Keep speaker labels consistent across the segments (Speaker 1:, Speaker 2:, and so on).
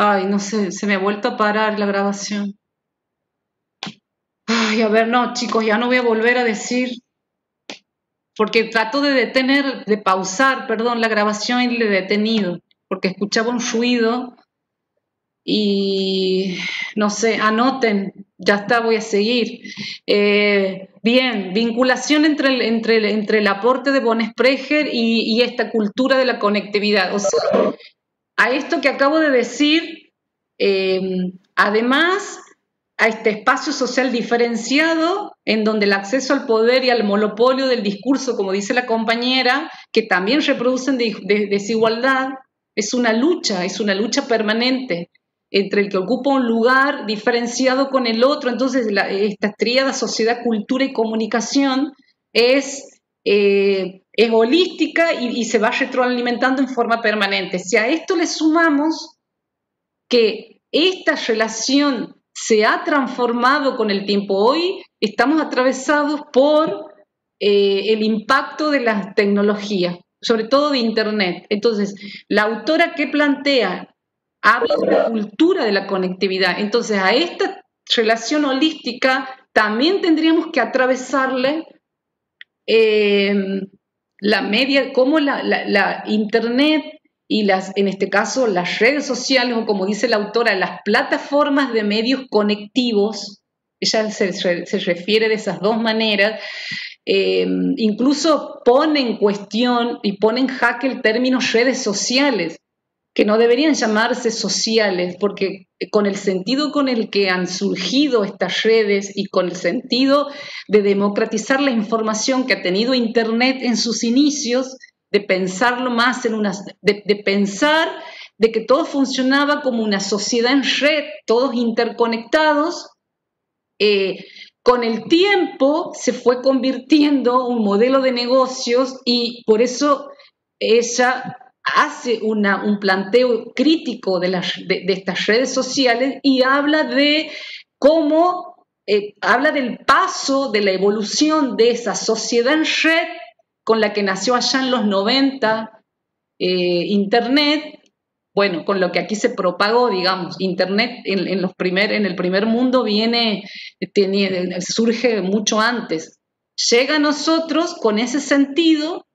Speaker 1: Ay, no sé, se me ha vuelto a parar la grabación. Ay, a ver, no, chicos, ya no voy a volver a decir, porque trato de detener, de pausar, perdón, la grabación y le he detenido, porque escuchaba un ruido y no sé, anoten, ya está, voy a seguir. Bien, vinculación entre el aporte de von Sprecher y esta cultura de la conectividad. O sea, a esto que acabo de decir, además, a este espacio social diferenciado en donde el acceso al poder y al monopolio del discurso, como dice la compañera, que también reproducen desigualdad, es una lucha permanente entre el que ocupa un lugar diferenciado con el otro. Entonces, esta tríada sociedad, cultura y comunicación es holística y se va retroalimentando en forma permanente. Si a esto le sumamos que esta relación se ha transformado con el tiempo, hoy estamos atravesados por el impacto de las tecnologías, sobre todo de Internet. Entonces, la autora que plantea habla de la cultura de la conectividad. Entonces, a esta relación holística también tendríamos que atravesarle eh, la media, cómo la Internet y en este caso, las redes sociales, o como dice la autora, las plataformas de medios conectivos, ella se refiere de esas dos maneras, incluso pone en cuestión y pone en jaque el término redes sociales, que no deberían llamarse sociales, porque con el sentido con el que han surgido estas redes y con el sentido de democratizar la información que ha tenido Internet en sus inicios, de pensarlo más de pensar de que todo funcionaba como una sociedad en red, todos interconectados, con el tiempo se fue convirtiendo un modelo de negocios y por eso ella hace un planteo crítico de estas redes sociales y habla de cómo, habla del paso, de la evolución de esa sociedad en red con la que nació allá en los 90, Internet, bueno, con lo que aquí se propagó, digamos, Internet en el primer mundo surge mucho antes. Llega a nosotros con ese sentido,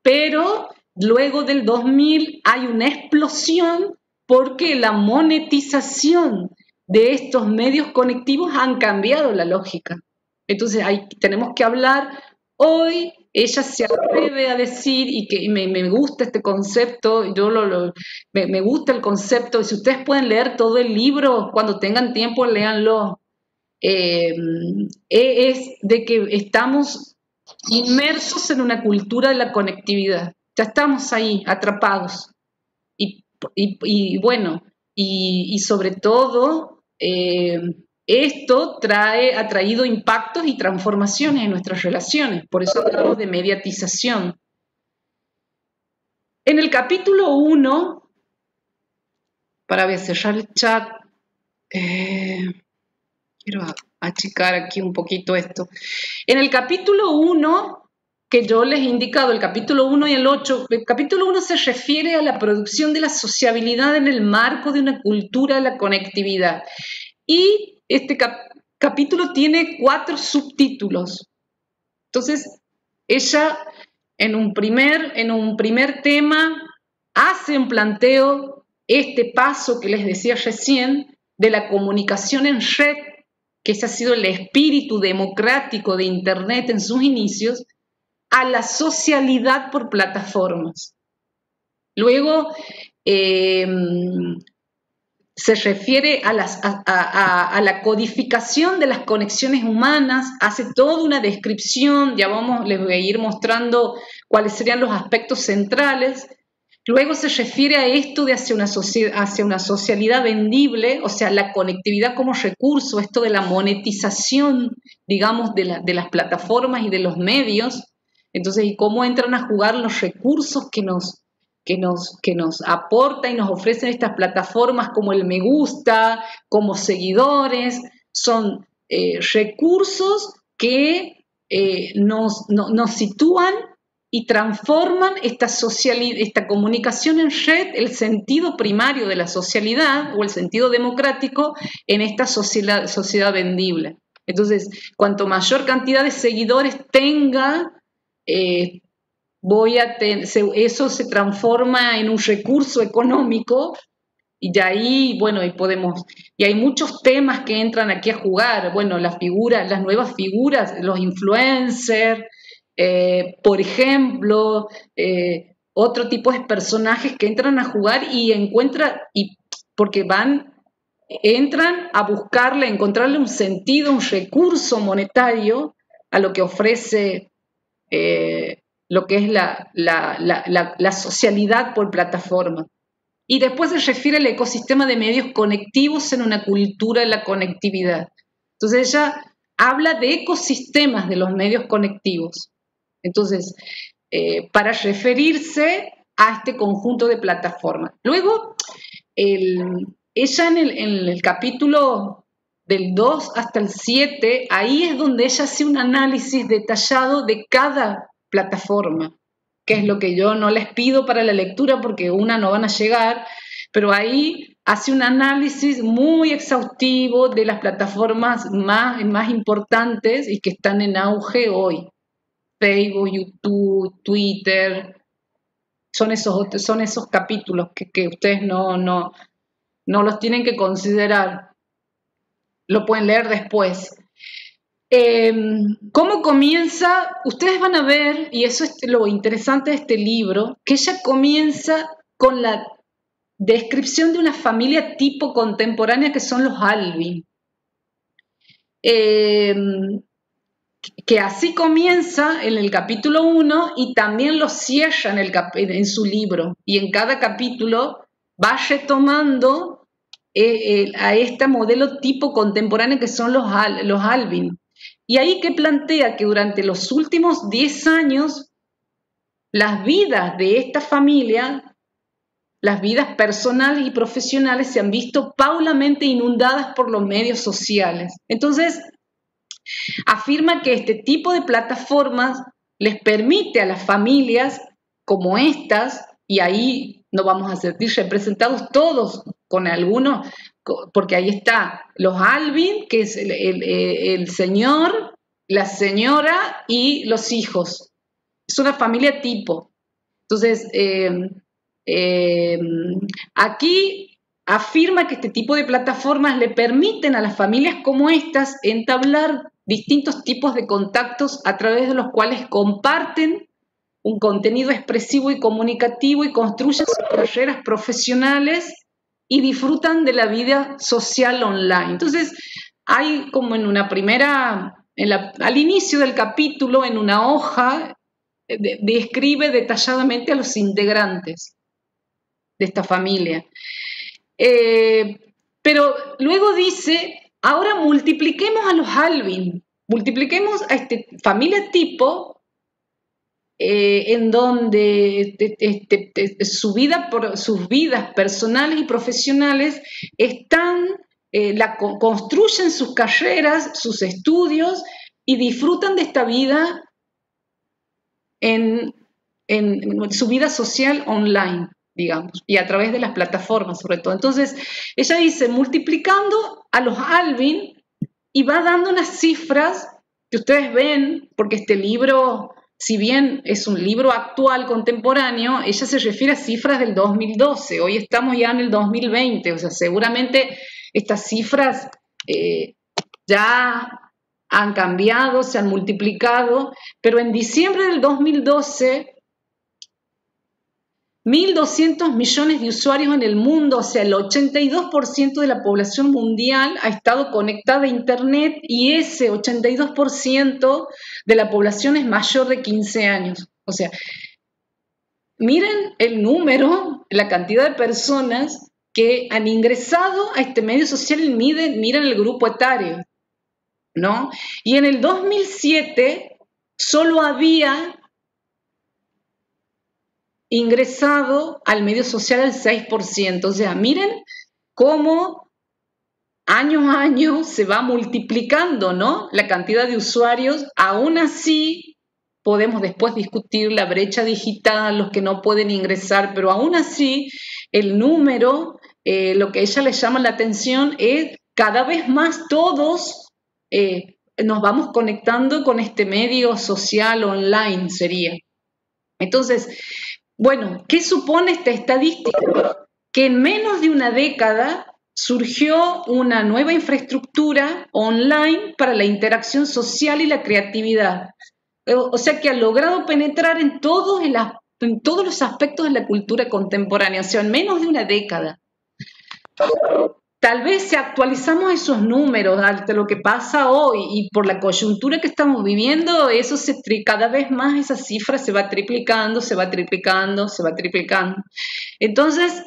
Speaker 1: pero luego del 2000 hay una explosión porque la monetización de estos medios conectivos han cambiado la lógica. Entonces tenemos que hablar hoy. Ella se atreve a decir, y que me gusta este concepto, me gusta el concepto, si ustedes pueden leer todo el libro, cuando tengan tiempo, léanlo, es de que estamos inmersos en una cultura de la conectividad. Ya estamos ahí, atrapados. Y bueno, y sobre todo, esto ha traído impactos y transformaciones en nuestras relaciones. Por eso hablamos de mediatización. En el capítulo 1, para cerrar el chat, quiero achicar aquí un poquito esto. En el capítulo 1, que yo les he indicado, el capítulo 1 y el 8, el capítulo 1 se refiere a la producción de la sociabilidad en el marco de una cultura de la conectividad. Y este capítulo tiene 4 subtítulos. Entonces, ella en un primer tema hace un planteo, este paso que les decía recién, de la comunicación en red, que ese ha sido el espíritu democrático de Internet en sus inicios, a la socialidad por plataformas. Luego, se refiere a la codificación de las conexiones humanas, hace toda una descripción, les voy a ir mostrando cuáles serían los aspectos centrales. Luego se refiere a esto de hacia una socialidad vendible, o sea, la conectividad como recurso, esto de la monetización, digamos, de las plataformas y de los medios. Entonces, ¿y cómo entran a jugar los recursos que nos aporta y nos ofrecen estas plataformas como el me gusta, como seguidores? Son recursos que nos sitúan y transforman esta comunicación en red, el sentido primario de la socialidad o el sentido democrático en esta sociedad vendible. Entonces, cuanto mayor cantidad de seguidores tenga, eso se transforma en un recurso económico y de ahí, bueno, y hay muchos temas que entran aquí a jugar, bueno, las nuevas figuras, los influencers, por ejemplo, otro tipo de personajes que entran a jugar porque entran a encontrarle un sentido, un recurso monetario a lo que ofrece lo que es la socialidad por plataforma. Y después se refiere al ecosistema de medios conectivos en una cultura de la conectividad. Entonces ella habla de ecosistemas de los medios conectivos. Entonces, para referirse a este conjunto de plataformas. Luego, ella en el capítulo del 2 hasta el 7, ahí es donde ella hace un análisis detallado de cada plataforma, que es lo que yo no les pido para la lectura porque no van a llegar, pero ahí hace un análisis muy exhaustivo de las plataformas más importantes y que están en auge hoy. Facebook, YouTube, Twitter, son esos capítulos que ustedes no los tienen que considerar, lo pueden leer después. ¿Cómo comienza? Ustedes van a ver, y eso es lo interesante de este libro, que ella comienza con la descripción de una familia tipo contemporánea que son los Alvin. Que así comienza en el capítulo 1 y también lo cierra en su libro. Y en cada capítulo va retomando a este modelo tipo contemporáneo que son los Alvin. Y ahí que plantea que durante los últimos 10 años las vidas de esta familia, las vidas personales y profesionales se han visto paulatinamente inundadas por los medios sociales. Entonces, afirma que este tipo de plataformas les permite a las familias como estas, y ahí nos vamos a sentir representados todos con algunos, porque ahí está los Alvin, que es el señor, la señora y los hijos. Es una familia tipo. Entonces, aquí afirma que este tipo de plataformas le permiten a las familias como estas entablar distintos tipos de contactos a través de los cuales comparten un contenido expresivo y comunicativo y construyen sus carreras profesionales y disfrutan de la vida social online. Entonces, hay como en una al inicio del capítulo, en una hoja, describe detalladamente a los integrantes de esta familia. Pero luego dice, ahora multipliquemos a los Alvin, multipliquemos a esta familia tipo en donde sus vidas personales y profesionales construyen sus carreras, sus estudios y disfrutan de esta vida en su vida social online, digamos, y a través de las plataformas sobre todo. Entonces, ella dice, multiplicando a los Alvin, y va dando unas cifras que ustedes ven, porque este libro, si bien es un libro actual, contemporáneo, ella se refiere a cifras del 2012, hoy estamos ya en el 2020, o sea, seguramente estas cifras ya han cambiado, se han multiplicado, pero en diciembre del 2012, 1.200 millones de usuarios en el mundo, o sea, el 82% de la población mundial ha estado conectada a Internet y ese 82% de la población es mayor de 15 años. O sea, miren el número, la cantidad de personas que han ingresado a este medio social y miren el grupo etario, ¿no? Y en el 2007 solo había ingresado al medio social el 6%. O sea, miren cómo año a año se va multiplicando, ¿no?, la cantidad de usuarios. Aún así, podemos después discutir la brecha digital, los que no pueden ingresar, pero aún así el número, lo que a ella le llama la atención es cada vez más todos nos vamos conectando con este medio social online, sería. Entonces, bueno, ¿qué supone esta estadística? Que en menos de una década surgió una nueva infraestructura online para la interacción social y la creatividad. O sea que ha logrado penetrar en todos los aspectos de la cultura contemporánea, o sea, en menos de una década. Tal vez si actualizamos esos números ante lo que pasa hoy y por la coyuntura que estamos viviendo, eso cada vez más esa cifra se va triplicando, se va triplicando, se va triplicando. Entonces,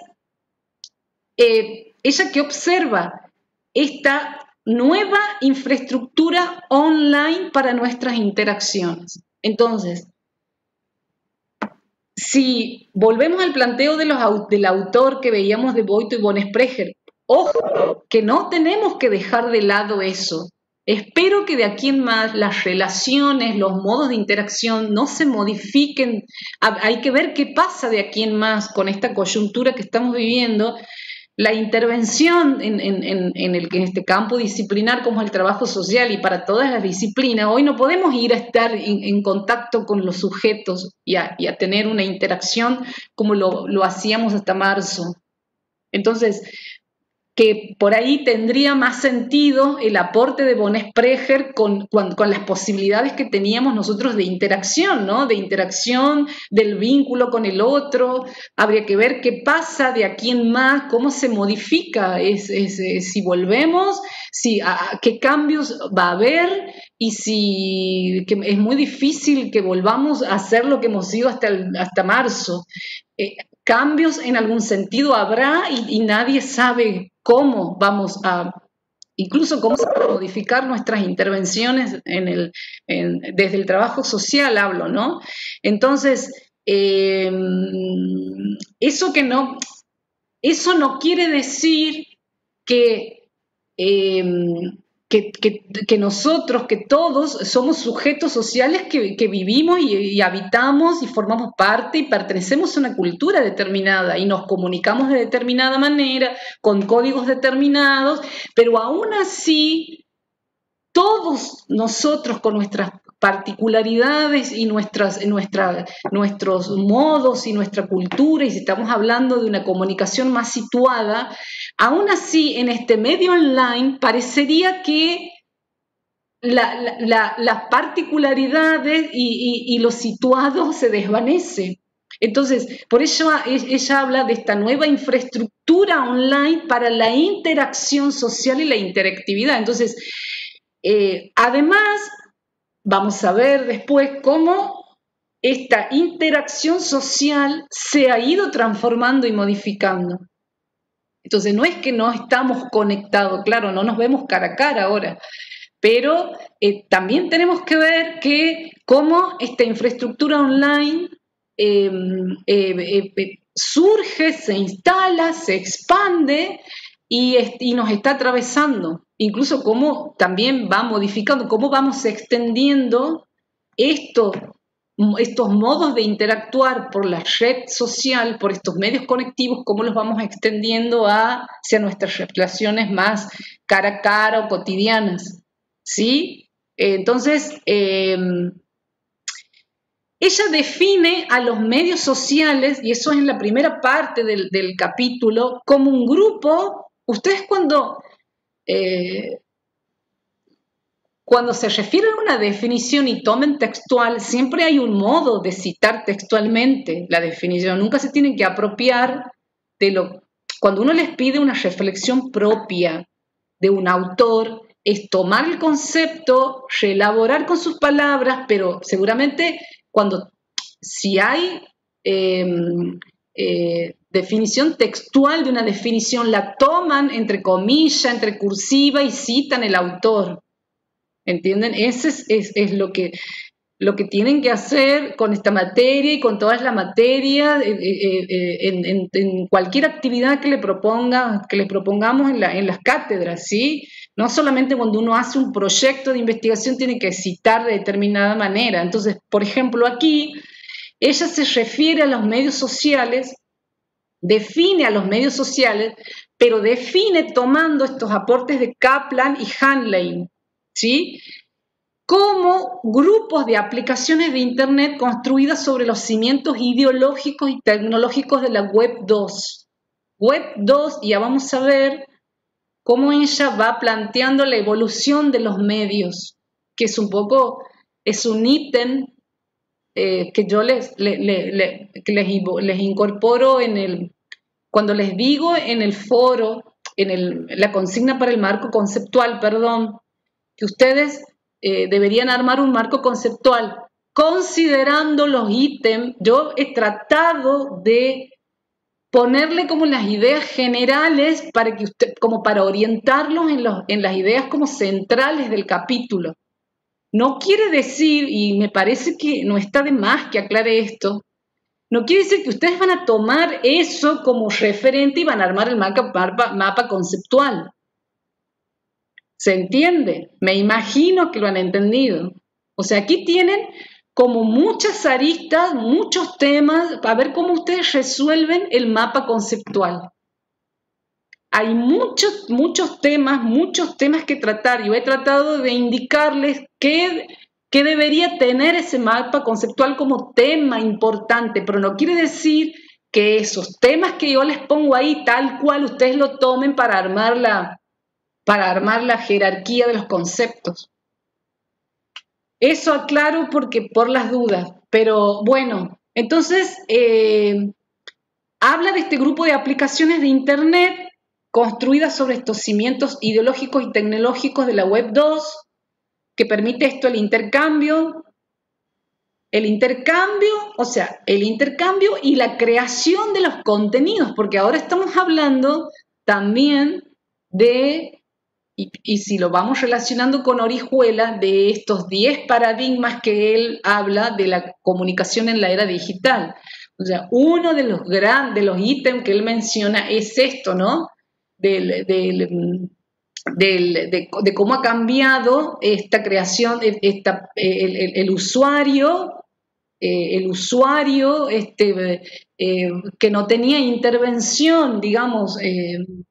Speaker 1: ella que observa esta nueva infraestructura online para nuestras interacciones. Entonces, si volvemos al planteo del autor que veíamos de Boito y von Sprecher, ojo, que no tenemos que dejar de lado eso. Espero que de aquí en más las relaciones, los modos de interacción no se modifiquen. Hay que ver qué pasa de aquí en más con esta coyuntura que estamos viviendo. La intervención en este campo disciplinar como el trabajo social y para todas las disciplinas, hoy no podemos ir a estar en contacto con los sujetos y a tener una interacción como lo hacíamos hasta marzo. Entonces, que por ahí tendría más sentido el aporte de von Sprecher con las posibilidades que teníamos nosotros de interacción, ¿no? De interacción, del vínculo con el otro. Habría que ver qué pasa de aquí en más, cómo se modifica, si volvemos, qué cambios va a haber y que es muy difícil que volvamos a hacer lo que hemos sido hasta marzo. Cambios en algún sentido habrá y nadie sabe cómo vamos a, incluso cómo se van a modificar nuestras intervenciones desde el trabajo social, hablo, ¿no? Entonces, eso no quiere decir que nosotros, que todos somos sujetos sociales que vivimos y habitamos y formamos parte y pertenecemos a una cultura determinada y nos comunicamos de determinada manera, con códigos determinados, pero aún así todos nosotros con nuestras particularidades y nuestros modos y nuestra cultura, y si estamos hablando de una comunicación más situada, aún así en este medio online parecería que las particularidades y lo situado se desvanece. Entonces, por eso ella habla de esta nueva infraestructura online para la interacción social y la interactividad. Entonces, además, vamos a ver después cómo esta interacción social se ha ido transformando y modificando. Entonces, no es que no estamos conectados, claro, no nos vemos cara a cara ahora, pero también tenemos que ver cómo esta infraestructura online surge, se instala, se expande y nos está atravesando. Incluso cómo también va modificando, cómo vamos extendiendo estos modos de interactuar por la red social, por estos medios conectivos, cómo los vamos extendiendo hacia nuestras relaciones más cara a cara o cotidianas. ¿Sí? Entonces, ella define a los medios sociales, y eso es en la primera parte del capítulo, como un grupo. Ustedes cuando se refieren a una definición y tomen textual, siempre hay un modo de citar textualmente la definición. Nunca se tienen que apropiar cuando uno les pide una reflexión propia de un autor, es tomar el concepto, reelaborar con sus palabras, pero seguramente si hay definición textual de una definición, la toman entre comillas, entre cursiva y citan el autor. ¿Entienden? Ese es lo que lo que tienen que hacer con esta materia y con todas las materias, en cualquier actividad que le propongamos en las cátedras, ¿sí? No solamente cuando uno hace un proyecto de investigación tiene que citar de determinada manera. Entonces, por ejemplo, aquí ella se refiere a los medios sociales, define a los medios sociales, pero define tomando estos aportes de Kaplan y Handley, ¿sí? Como grupos de aplicaciones de Internet construidas sobre los cimientos ideológicos y tecnológicos de la Web 2. Web 2, ya vamos a ver cómo ella va planteando la evolución de los medios, que es un poco, es un ítem que yo les incorporo cuando les digo en el foro, la consigna para el marco conceptual, perdón, que ustedes deberían armar un marco conceptual considerando los ítems. Yo he tratado de ponerle como las ideas generales para que como para orientarlos en las ideas como centrales del capítulo. No quiere decir, y me parece que no está de más que aclare esto, no quiere decir que ustedes van a tomar eso como referente y van a armar el mapa conceptual. ¿Se entiende? Me imagino que lo han entendido. O sea, aquí tienen como muchas aristas, muchos temas, a ver cómo ustedes resuelven el mapa conceptual. Hay muchos temas que tratar. Yo he tratado de indicarles qué debería tener ese mapa conceptual como tema importante, pero no quiere decir que esos temas que yo les pongo ahí, tal cual ustedes lo tomen para armar la jerarquía de los conceptos. Eso aclaro porque por las dudas, pero bueno, entonces habla de este grupo de aplicaciones de Internet construidas sobre estos cimientos ideológicos y tecnológicos de la Web 2, que permite esto el intercambio y la creación de los contenidos, porque ahora estamos hablando también de, y si lo vamos relacionando con Orihuela, de estos 10 paradigmas que él habla de la comunicación en la era digital. O sea, uno de los ítems que él menciona es esto, ¿no? De cómo ha cambiado esta creación, el usuario, que no tenía intervención, digamos, en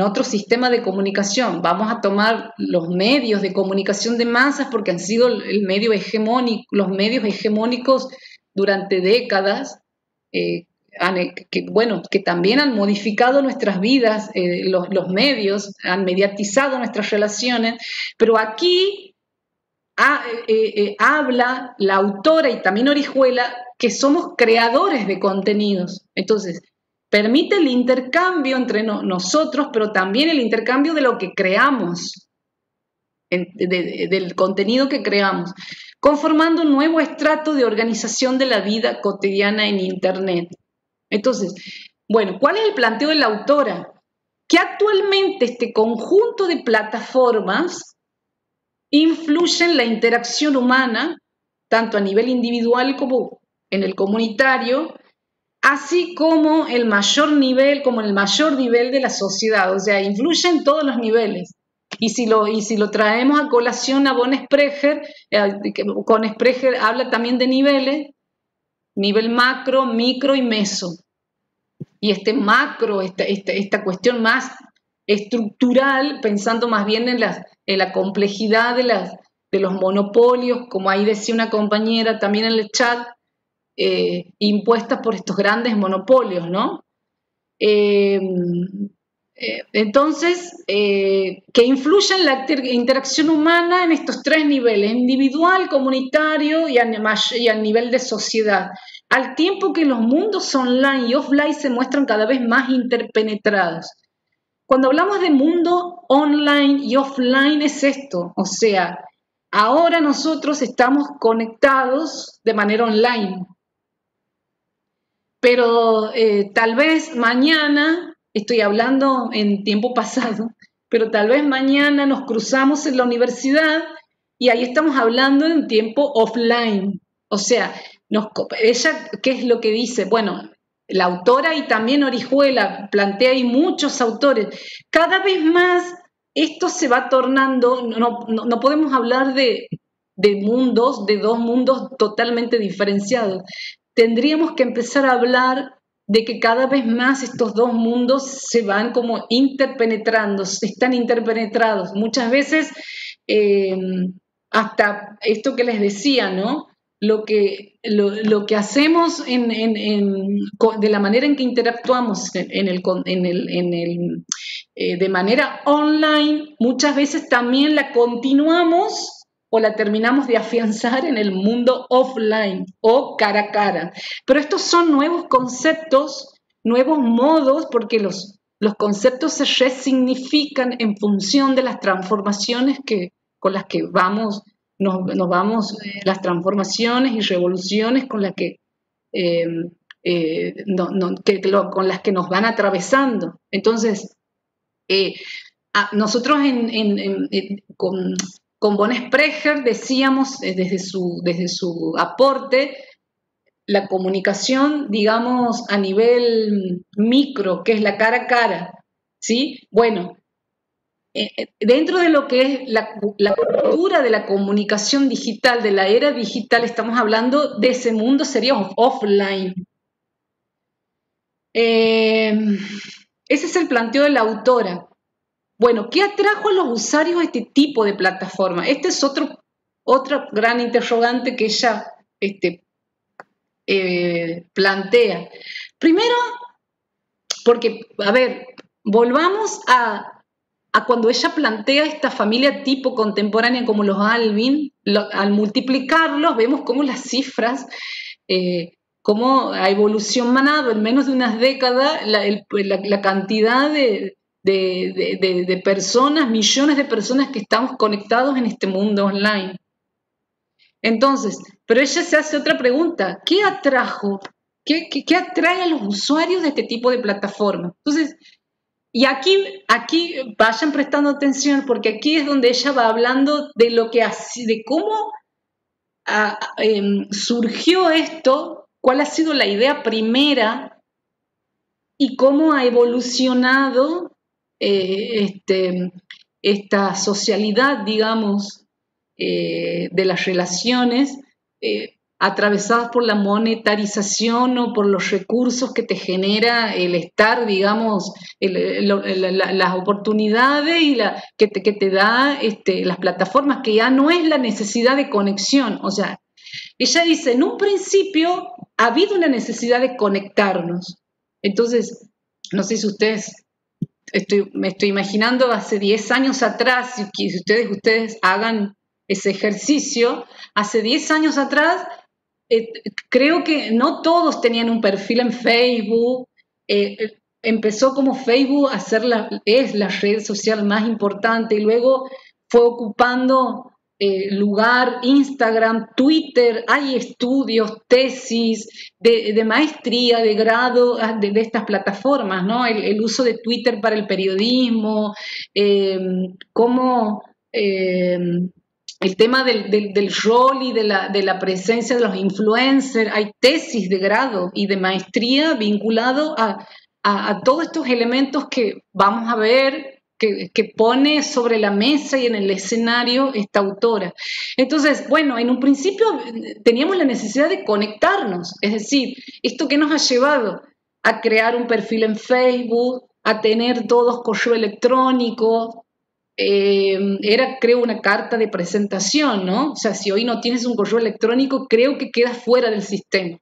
Speaker 1: otro sistema de comunicación. Vamos a tomar los medios de comunicación de masas porque han sido los medios hegemónicos durante décadas, que también han modificado nuestras vidas, los medios han mediatizado nuestras relaciones, pero aquí habla la autora y también Orihuela que somos creadores de contenidos. Entonces, permite el intercambio entre nosotros, pero también el intercambio de lo que creamos, del contenido que creamos, conformando un nuevo estrato de organización de la vida cotidiana en Internet. Entonces, bueno, ¿cuál es el planteo de la autora? Que actualmente este conjunto de plataformas influye en la interacción humana, tanto a nivel individual como en el comunitario, así como en el mayor nivel de la sociedad. O sea, influye en todos los niveles. Y si lo traemos a colación a von Sprecher, con Sprecher habla también de niveles, nivel macro, micro y meso. Y este macro, esta cuestión más estructural, pensando más bien en la complejidad de los monopolios, como ahí decía una compañera también en el chat, impuestas por estos grandes monopolios, ¿no? Entonces, que influya en la interacción humana en estos tres niveles, individual, comunitario y a nivel de sociedad, al tiempo que los mundos online y offline se muestran cada vez más interpenetrados. Cuando hablamos de mundo online y offline es esto, o sea, ahora nosotros estamos conectados de manera online, pero tal vez mañana, estoy hablando en tiempo pasado, pero tal vez mañana nos cruzamos en la universidad y ahí estamos hablando de un tiempo offline. O sea, ella, ¿qué es lo que dice? Bueno, la autora y también Orihuela plantea, y muchos autores, cada vez más esto se va tornando, no podemos hablar de dos mundos totalmente diferenciados. Tendríamos que empezar a hablar de que cada vez más estos dos mundos se van como interpenetrando, están interpenetrados. Muchas veces, hasta esto que les decía, ¿no? Lo que hacemos de la manera en que interactuamos de manera online, muchas veces también la continuamos o la terminamos de afianzar en el mundo offline o cara a cara. Pero estos son nuevos conceptos, nuevos modos, porque los conceptos se resignifican en función de las transformaciones con las que vamos, nos vamos, las transformaciones y revoluciones con las que, con las que nos van atravesando. Entonces, nosotros con von Sprecher decíamos, desde su aporte, la comunicación, digamos, a nivel micro, que es la cara a cara, ¿sí? Bueno, dentro de lo que es la cultura de la comunicación digital, de la era digital, estamos hablando de ese mundo, sería offline. Ese es el planteo de la autora. Bueno, ¿qué atrajo a los usuarios a este tipo de plataforma? Este es otra gran interrogante que ella plantea. Primero, porque, a ver, volvamos a cuando ella plantea esta familia tipo contemporánea como los Alvin, al multiplicarlos vemos cómo las cifras, cómo ha evolucionado en menos de unas décadas la cantidad de personas, millones de personas que estamos conectados en este mundo online. Entonces, pero ella se hace otra pregunta: ¿qué atrajo? ¿Qué atrae a los usuarios de este tipo de plataforma? Entonces, y aquí vayan prestando atención, porque aquí es donde ella va hablando de de cómo surgió esto, cuál ha sido la idea primera y cómo ha evolucionado esta socialidad, digamos, de las relaciones atravesadas por la monetarización o por los recursos que te genera el estar, digamos, las oportunidades y que te da las plataformas, que ya no es la necesidad de conexión. O sea, ella dice, en un principio ha habido una necesidad de conectarnos. Entonces, no sé si ustedes, me estoy imaginando hace 10 años atrás, si ustedes hagan ese ejercicio, hace 10 años atrás, creo que no todos tenían un perfil en Facebook. Empezó como Facebook a ser es la red social más importante, y luego fue ocupando lugar Instagram, Twitter. Hay estudios, tesis de maestría, de grado de estas plataformas, ¿no? El uso de Twitter para el periodismo, cómo el tema del rol y de la presencia de los influencers. Hay tesis de grado y de maestría vinculado a todos estos elementos que vamos a ver que pone sobre la mesa y en el escenario esta autora. Entonces, bueno, en un principio teníamos la necesidad de conectarnos, es decir, esto que nos ha llevado a crear un perfil en Facebook, a tener todos correo electrónico. Era, creo, una carta de presentación, ¿no? O sea, si hoy no tienes un correo electrónico, creo que quedas fuera del sistema.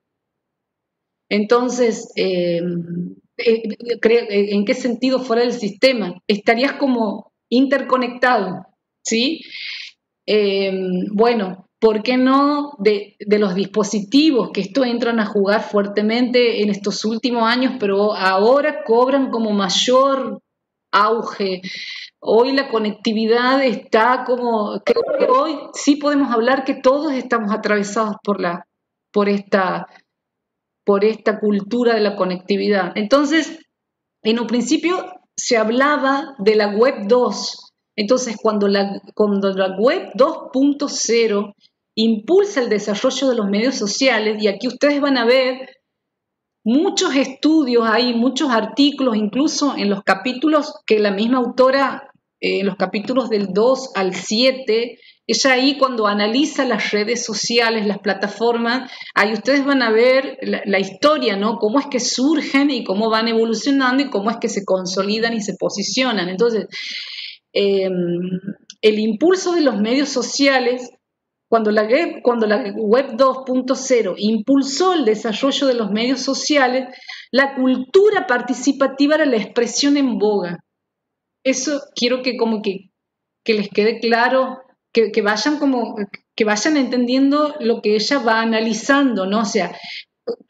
Speaker 1: Entonces, ¿en qué sentido fuera del sistema? Estarías como interconectado, ¿sí? Bueno, ¿por qué no de los dispositivos, que esto entran a jugar fuertemente en estos últimos años, pero ahora cobran como mayor auge? Hoy la conectividad está como, creo que hoy sí podemos hablar que todos estamos atravesados por esta cultura de la conectividad. Entonces, en un principio se hablaba de la Web 2, Entonces, cuando la web 2.0 impulsa el desarrollo de los medios sociales, y aquí ustedes van a ver muchos estudios, hay muchos artículos, incluso en los capítulos que la misma autora, en los capítulos del 2 al 7, ella ahí cuando analiza las redes sociales, las plataformas, ahí ustedes van a ver la historia, ¿no? Cómo es que surgen y cómo van evolucionando y cómo es que se consolidan y se posicionan. Entonces, el impulso de los medios sociales, cuando la web 2.0 impulsó el desarrollo de los medios sociales, la cultura participativa era la expresión en boga. Eso quiero que les quede claro, que vayan entendiendo lo que ella va analizando, ¿no? O sea,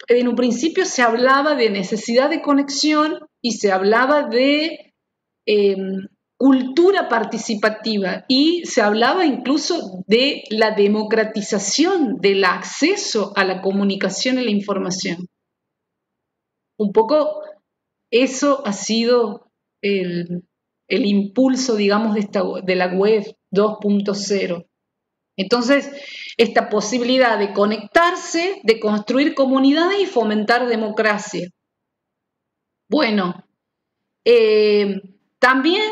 Speaker 1: en un principio se hablaba de necesidad de conexión y se hablaba de cultura participativa y se hablaba incluso de la democratización del acceso a la comunicación y la información. Un poco eso ha sido el impulso, digamos, de la web 2.0. Entonces, esta posibilidad de conectarse, de construir comunidades y fomentar democracia. Bueno, también,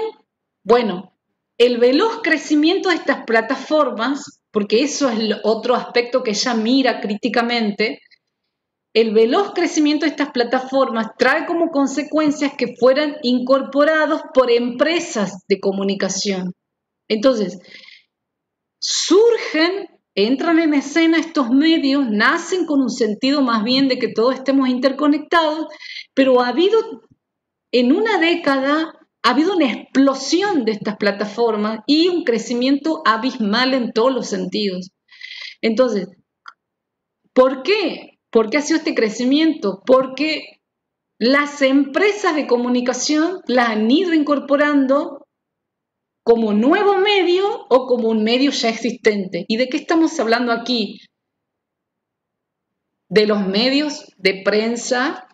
Speaker 1: bueno, el veloz crecimiento de estas plataformas, porque eso es otro aspecto que ella mira críticamente, el veloz crecimiento de estas plataformas trae como consecuencias que fueran incorporados por empresas de comunicación. Entonces, entran en escena estos medios, nacen con un sentido más bien de que todos estemos interconectados, pero en una década ha habido una explosión de estas plataformas y un crecimiento abismal en todos los sentidos. Entonces, ¿por qué? ¿Por qué ha sido este crecimiento? Porque las empresas de comunicación las han ido incorporando como nuevo medio o como un medio ya existente. ¿Y de qué estamos hablando aquí? De los medios de prensa,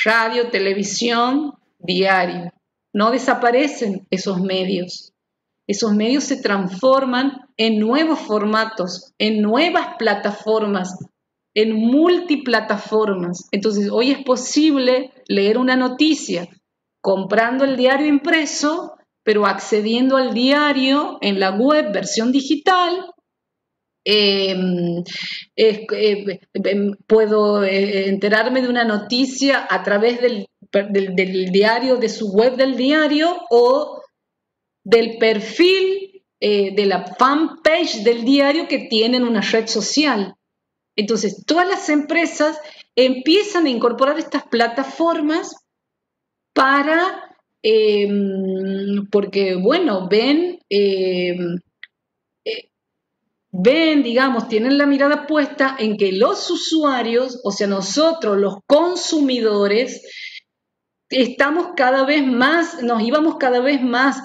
Speaker 1: radio, televisión, diario. No desaparecen esos medios. Esos medios se transforman en nuevos formatos, en nuevas plataformas, en multiplataformas. Entonces, hoy es posible leer una noticia comprando el diario impreso, pero accediendo al diario en la web, versión digital. Puedo enterarme de una noticia a través del diario, de su web del diario o del perfil de la fanpage del diario que tienen una red social. Entonces, todas las empresas empiezan a incorporar estas plataformas para, porque, bueno, ven, digamos, tienen la mirada puesta en que los usuarios, o sea, nosotros, los consumidores, nos íbamos cada vez más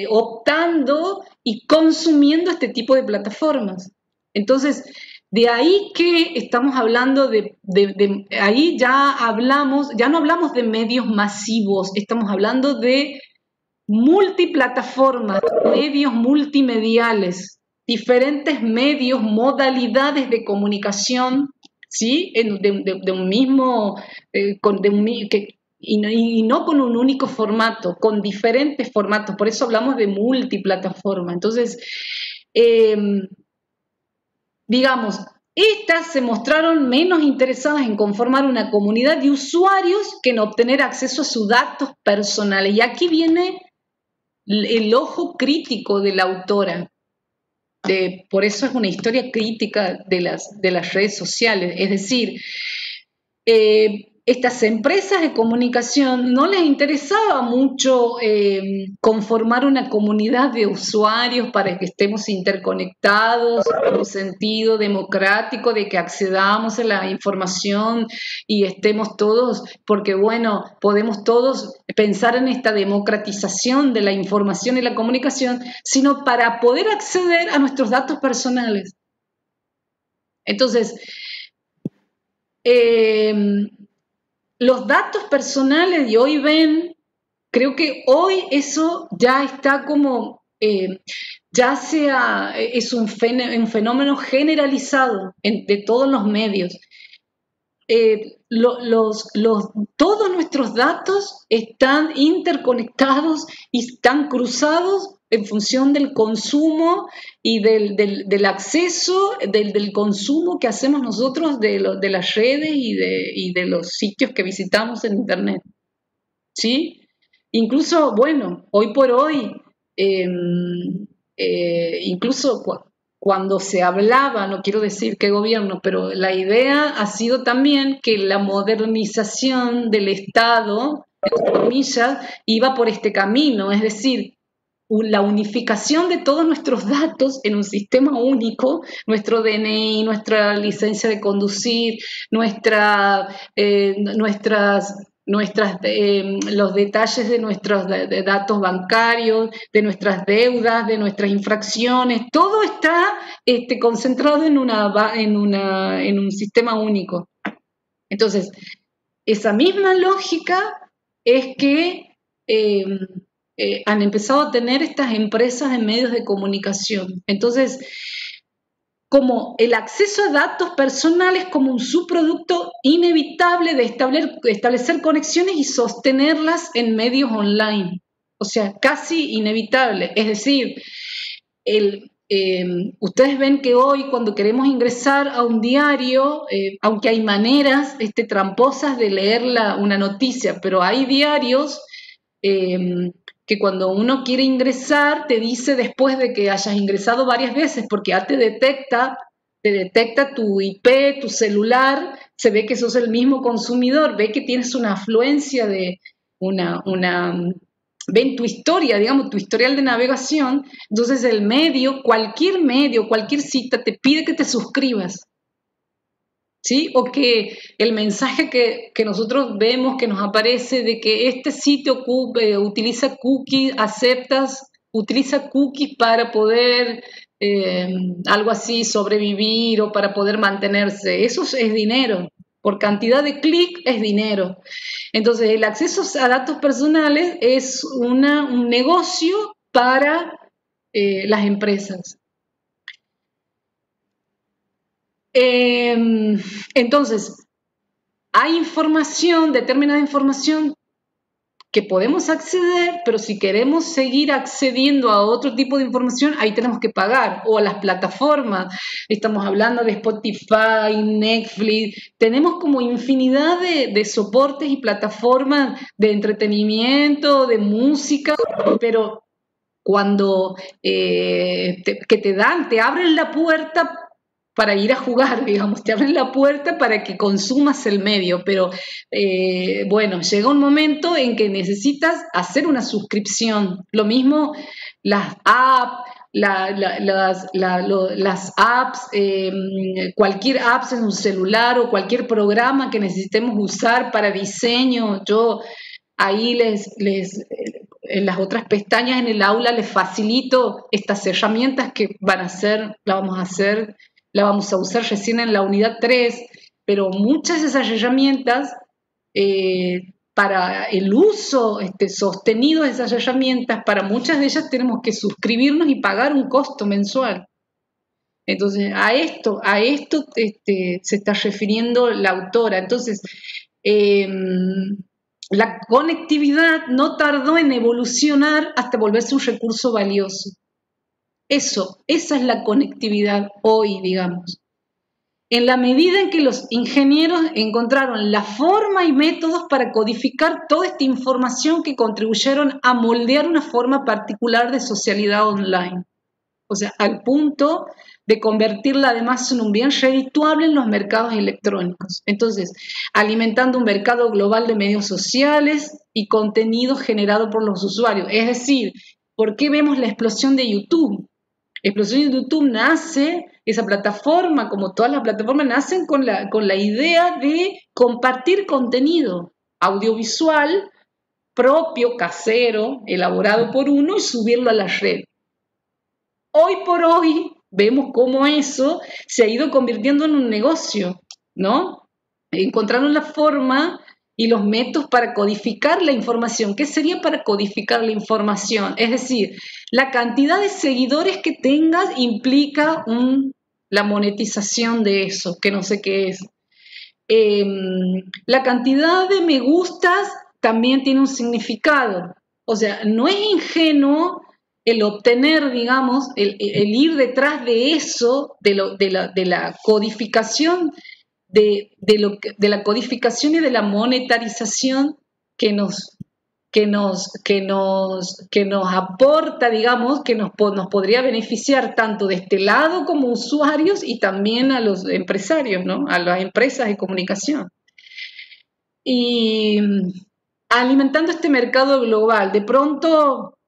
Speaker 1: optando y consumiendo este tipo de plataformas. Entonces, de ahí que estamos hablando ahí ya no hablamos de medios masivos, estamos hablando de multiplataformas, medios multimediales, diferentes medios, modalidades de comunicación, ¿sí? De un mismo, y no con un único formato, con diferentes formatos, por eso hablamos de multiplataforma. Entonces, digamos, estas se mostraron menos interesadas en conformar una comunidad de usuarios que en obtener acceso a sus datos personales. Y aquí viene el ojo crítico de la autora. Por eso es una historia crítica de las redes sociales. Es decir, estas empresas de comunicación no les interesaba mucho conformar una comunidad de usuarios para que estemos interconectados en un sentido democrático de que accedamos a la información y estemos todos, porque bueno, podemos todos pensar en esta democratización de la información y la comunicación, sino para poder acceder a nuestros datos personales. Entonces, los datos personales, y hoy ven creo que hoy eso ya está como, es un fenómeno generalizado de todos los medios. Todos nuestros datos están interconectados y están cruzados en función del consumo y del acceso, del consumo que hacemos nosotros de las redes y de los sitios que visitamos en Internet. ¿Sí? Incluso, bueno, hoy por hoy, eh, incluso cuando se hablaba, no quiero decir qué gobierno, pero la idea ha sido también que la modernización del Estado, entre comillas, iba por este camino, es decir, la unificación de todos nuestros datos en un sistema único, nuestro DNI, nuestra licencia de conducir, los detalles de nuestros datos bancarios, de nuestras deudas, de nuestras infracciones, todo está concentrado en un sistema único. Entonces, esa misma lógica es que han empezado a tener estas empresas de medios de comunicación. Entonces, como el acceso a datos personales como un subproducto inevitable de establecer conexiones y sostenerlas en medios online. O sea, casi inevitable. Es decir, ustedes ven que hoy cuando queremos ingresar a un diario, aunque hay maneras tramposas de leer una noticia, pero hay diarios que cuando uno quiere ingresar te dice después de que hayas ingresado varias veces, porque ya te detecta tu IP, tu celular, se ve que sos el mismo consumidor, ve que tienes una afluencia de ven tu historia, digamos, tu historial de navegación, entonces cualquier cita te pide que te suscribas. ¿Sí? O que el mensaje que nosotros vemos que nos aparece de que este sitio utiliza cookies, utiliza cookies para poder algo así sobrevivir o para poder mantenerse. Eso es dinero. Por cantidad de clic es dinero. Entonces, el acceso a datos personales es un negocio para las empresas. Entonces, hay determinada información que podemos acceder, pero si queremos seguir accediendo a otro tipo de información, ahí tenemos que pagar, o a las plataformas. Estamos hablando de Spotify, Netflix, tenemos como infinidad de soportes y plataformas de entretenimiento, de música, pero cuando te abren la puerta para ir a jugar, digamos, te abren la puerta para que consumas el medio, pero bueno, llega un momento en que necesitas hacer una suscripción. Lo mismo las apps, las apps, cualquier app en un celular o cualquier programa que necesitemos usar para diseño. Yo ahí en las otras pestañas en el aula les facilito estas herramientas que la vamos a usar recién en la unidad 3, pero muchas de esas herramientas, para el uso sostenido de esas herramientas, para muchas de ellas tenemos que suscribirnos y pagar un costo mensual. Entonces, a esto se está refiriendo la autora. Entonces, la conectividad no tardó en evolucionar hasta volverse un recurso valioso. Esa es la conectividad hoy, digamos. En la medida en que los ingenieros encontraron la forma y métodos para codificar toda esta información que contribuyeron a moldear una forma particular de socialidad online. O sea, al punto de convertirla además en un bien redituable en los mercados electrónicos. Entonces, alimentando un mercado global de medios sociales y contenido generado por los usuarios. Es decir, ¿por qué vemos la explosión de YouTube? La explosión de YouTube nace, esa plataforma, como todas las plataformas, nacen con la idea de compartir contenido audiovisual propio, casero, elaborado por uno y subirlo a la red. Hoy por hoy vemos cómo eso se ha ido convirtiendo en un negocio, ¿no? Encontraron la forma y los métodos para codificar la información. ¿Qué sería para codificar la información? Es decir, la cantidad de seguidores que tengas implica la monetización de eso, que no sé qué es. La cantidad de me gustas también tiene un significado. O sea, no es ingenuo el obtener, digamos, el ir detrás de eso, de la codificación, de la codificación y de la monetarización que nos aporta, digamos, que nos podría beneficiar tanto de este lado como usuarios y también a los empresarios, ¿no? A las empresas de comunicación. Y alimentando este mercado global, de pronto,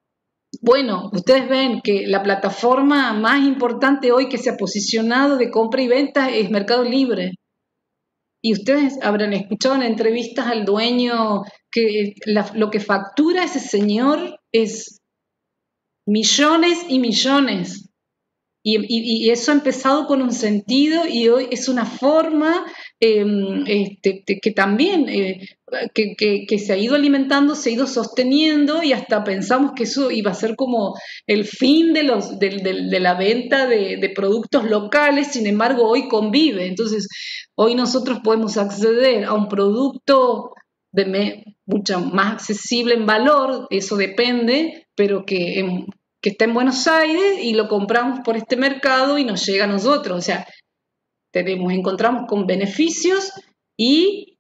Speaker 1: bueno, ustedes ven que la plataforma más importante hoy que se ha posicionado de compra y venta es Mercado Libre. Y ustedes habrán escuchado en entrevistas al dueño que lo que factura ese señor es millones y millones. Y eso ha empezado con un sentido y hoy es una forma que también que se ha ido alimentando, se ha ido sosteniendo y hasta pensamos que eso iba a ser como el fin de la venta de productos locales, sin embargo hoy convive. Entonces hoy nosotros podemos acceder a un producto mucho más accesible en valor, eso depende, pero que está en Buenos Aires y lo compramos por este mercado y nos llega a nosotros. O sea, encontramos con beneficios y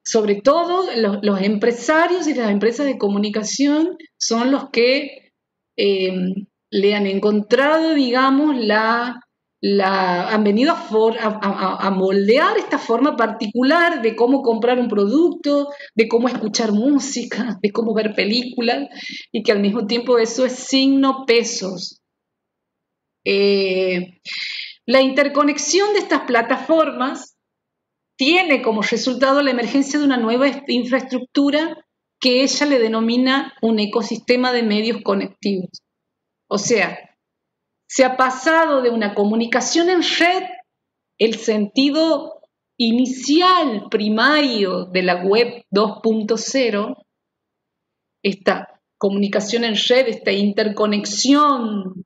Speaker 1: sobre todo los empresarios y las empresas de comunicación son los que le han encontrado, digamos, han venido a moldear esta forma particular de cómo comprar un producto, de cómo escuchar música, de cómo ver películas, y que al mismo tiempo eso es signo pesos. La interconexión de estas plataformas tiene como resultado la emergencia de una nueva infraestructura que ella le denomina un ecosistema de medios conectivos. O sea, se ha pasado de una comunicación en red, el sentido inicial, primario de la web 2.0, esta comunicación en red, esta interconexión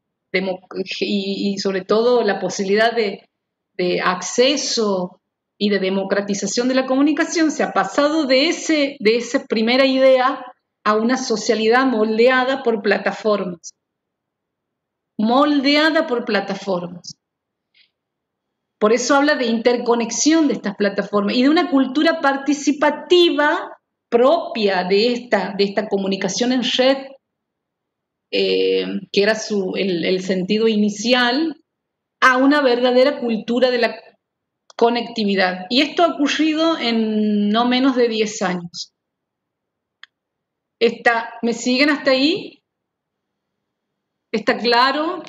Speaker 1: y sobre todo la posibilidad de acceso y de democratización de la comunicación, se ha pasado de esa primera idea a una socialidad moldeada por plataformas. Por eso habla de interconexión de estas plataformas y de una cultura participativa propia de esta comunicación en red, que era el sentido inicial, a una verdadera cultura de la conectividad. Y esto ha ocurrido en no menos de 10 años. ¿Me siguen hasta ahí? ¿Está claro?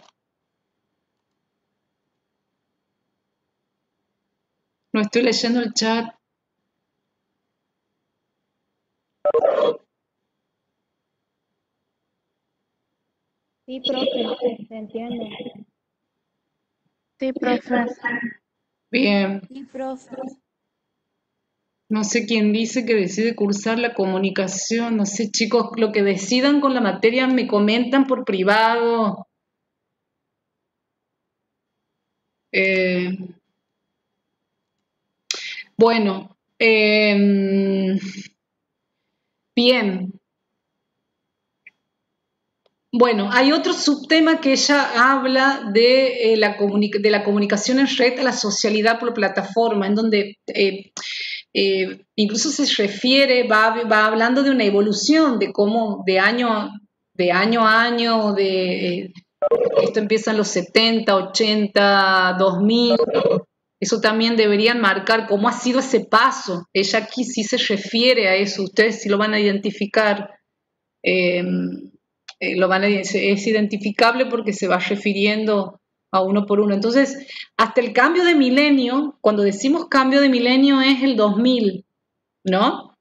Speaker 1: No estoy leyendo el chat.
Speaker 2: Sí, profe, se entiende.
Speaker 3: Sí, profe.
Speaker 1: Bien.
Speaker 2: Sí, profe.
Speaker 1: No sé quién dice que decide cursar la comunicación. No sé, chicos, lo que decidan con la materia me comentan por privado. Bueno, bien. Bueno, hay otro subtema que ella habla de la comunicación en red a la socialidad por plataforma, en donde incluso se refiere, va hablando de una evolución, de cómo de año a año, esto empieza en los 70, 80, 2000, eso también deberían marcar cómo ha sido ese paso. Ella aquí sí se refiere a eso, ustedes sí lo van a identificar. Es identificable porque se va refiriendo a uno por uno. Entonces, hasta el cambio de milenio, cuando decimos cambio de milenio es el 2000, ¿no?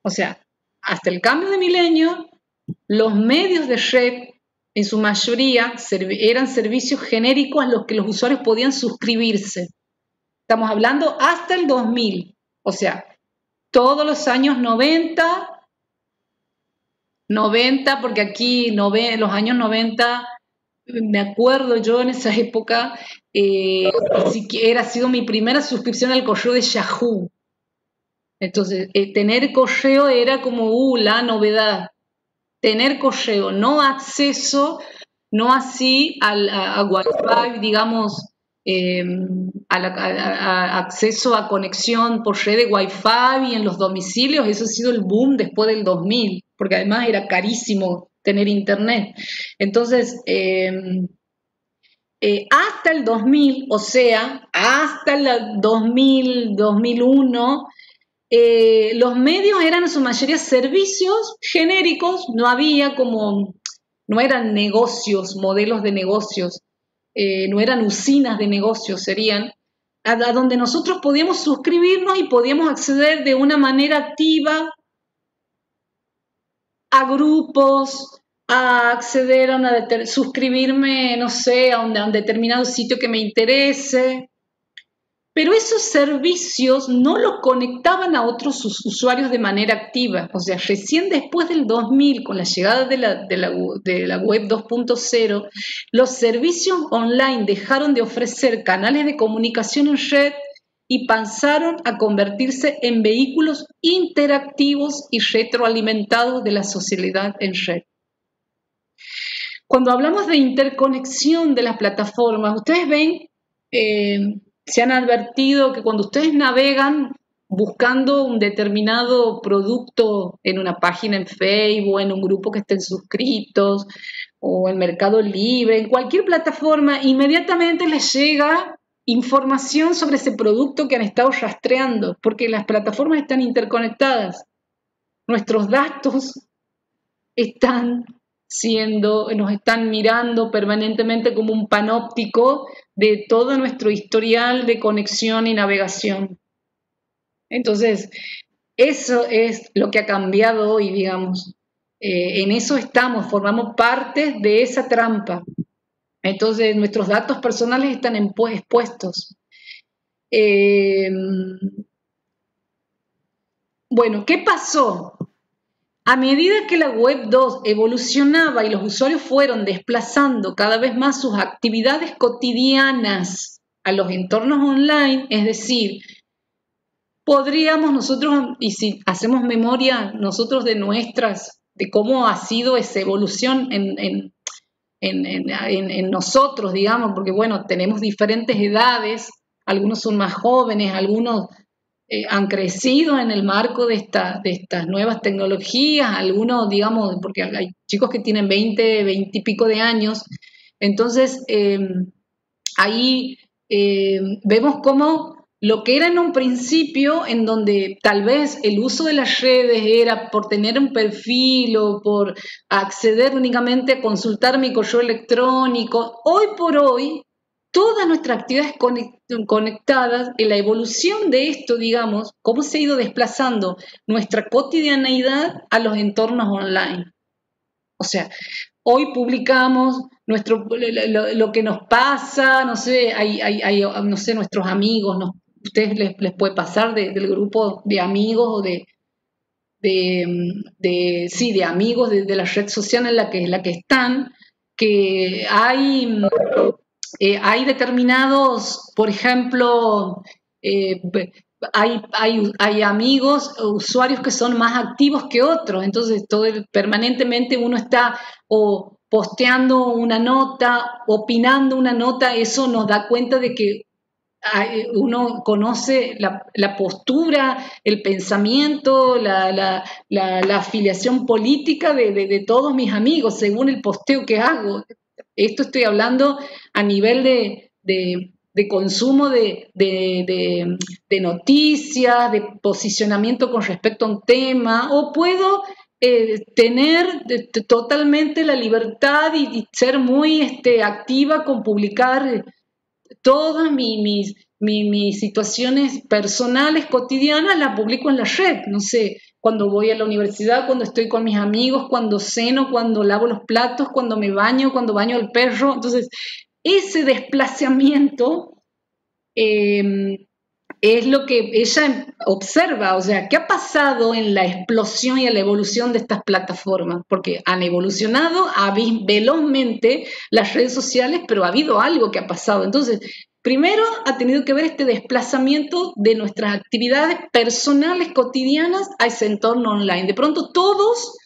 Speaker 1: O sea, hasta el cambio de milenio, los medios de red, en su mayoría, eran servicios genéricos a los que los usuarios podían suscribirse. Estamos hablando hasta el 2000. O sea, todos los años 90, porque aquí los años 90, me acuerdo yo en esa época, ha sido mi primera suscripción al correo de Yahoo. Entonces, tener correo era como la novedad. Tener correo, no acceso, no así a Wi-Fi, digamos, acceso a conexión por red de Wi-Fi y en los domicilios. Eso ha sido el boom después del 2000, porque además era carísimo tener internet. Entonces, hasta el 2000, o sea, hasta el 2000, 2001, los medios eran en su mayoría servicios genéricos, no eran negocios, modelos de negocios, no eran usinas de negocios, serían a donde nosotros podíamos suscribirnos y podíamos acceder de una manera activa a grupos, a acceder a suscribirme, no sé, a un determinado sitio que me interese. Pero esos servicios no los conectaban a otros usuarios de manera activa. O sea, recién después del 2000, con la llegada de la web 2.0, los servicios online dejaron de ofrecer canales de comunicación en red y pasaron a convertirse en vehículos interactivos y retroalimentados de la sociedad en red. Cuando hablamos de interconexión de las plataformas, ustedes ven, se han advertido que cuando ustedes navegan buscando un determinado producto en una página en Facebook, o en un grupo que estén suscritos, o en Mercado Libre, en cualquier plataforma, inmediatamente les llega información sobre ese producto que han estado rastreando, porque las plataformas están interconectadas. Nuestros datos nos están mirando permanentemente como un panóptico de todo nuestro historial de conexión y navegación. Entonces, eso es lo que ha cambiado hoy, digamos. En eso estamos, formamos parte de esa trampa. Entonces, nuestros datos personales están expuestos. Bueno, ¿qué pasó? A medida que la web 2 evolucionaba y los usuarios fueron desplazando cada vez más sus actividades cotidianas a los entornos online, es decir, podríamos nosotros, y si hacemos memoria nosotros de cómo ha sido esa evolución en nosotros, digamos, porque bueno, tenemos diferentes edades, algunos son más jóvenes, algunos han crecido en el marco de estas nuevas tecnologías, algunos, digamos, porque hay chicos que tienen 20 y pico de años, entonces ahí vemos cómo lo que era en un principio, en donde tal vez el uso de las redes era por tener un perfil o por acceder únicamente a consultar mi correo electrónico, hoy por hoy, todas nuestras actividades conectadas, en la evolución de esto, digamos, cómo se ha ido desplazando nuestra cotidianeidad a los entornos online. O sea, hoy publicamos lo que nos pasa, no sé, no sé, nuestros amigos, ustedes les puede pasar del grupo de amigos o de amigos de la red social en la que están, que hay determinados, por ejemplo, hay amigos, usuarios que son más activos que otros, entonces permanentemente uno está o posteando una nota, opinando una nota, eso nos da cuenta de que uno conoce la postura, el pensamiento, la afiliación política de todos mis amigos, según el posteo que hago. Esto estoy hablando a nivel de consumo de noticias, de posicionamiento con respecto a un tema, o puedo tener totalmente la libertad y ser muy activa con publicar todas mis situaciones personales, cotidianas, las publico en la red. No sé, cuando voy a la universidad, cuando estoy con mis amigos, cuando ceno, cuando lavo los platos, cuando me baño, cuando baño al perro. Entonces, ese desplazamiento es lo que ella observa, o sea, ¿qué ha pasado en la explosión y en la evolución de estas plataformas? Porque han evolucionado velozmente las redes sociales, pero ha habido algo que ha pasado. Entonces, primero ha tenido que ver este desplazamiento de nuestras actividades personales cotidianas a ese entorno online. De pronto todos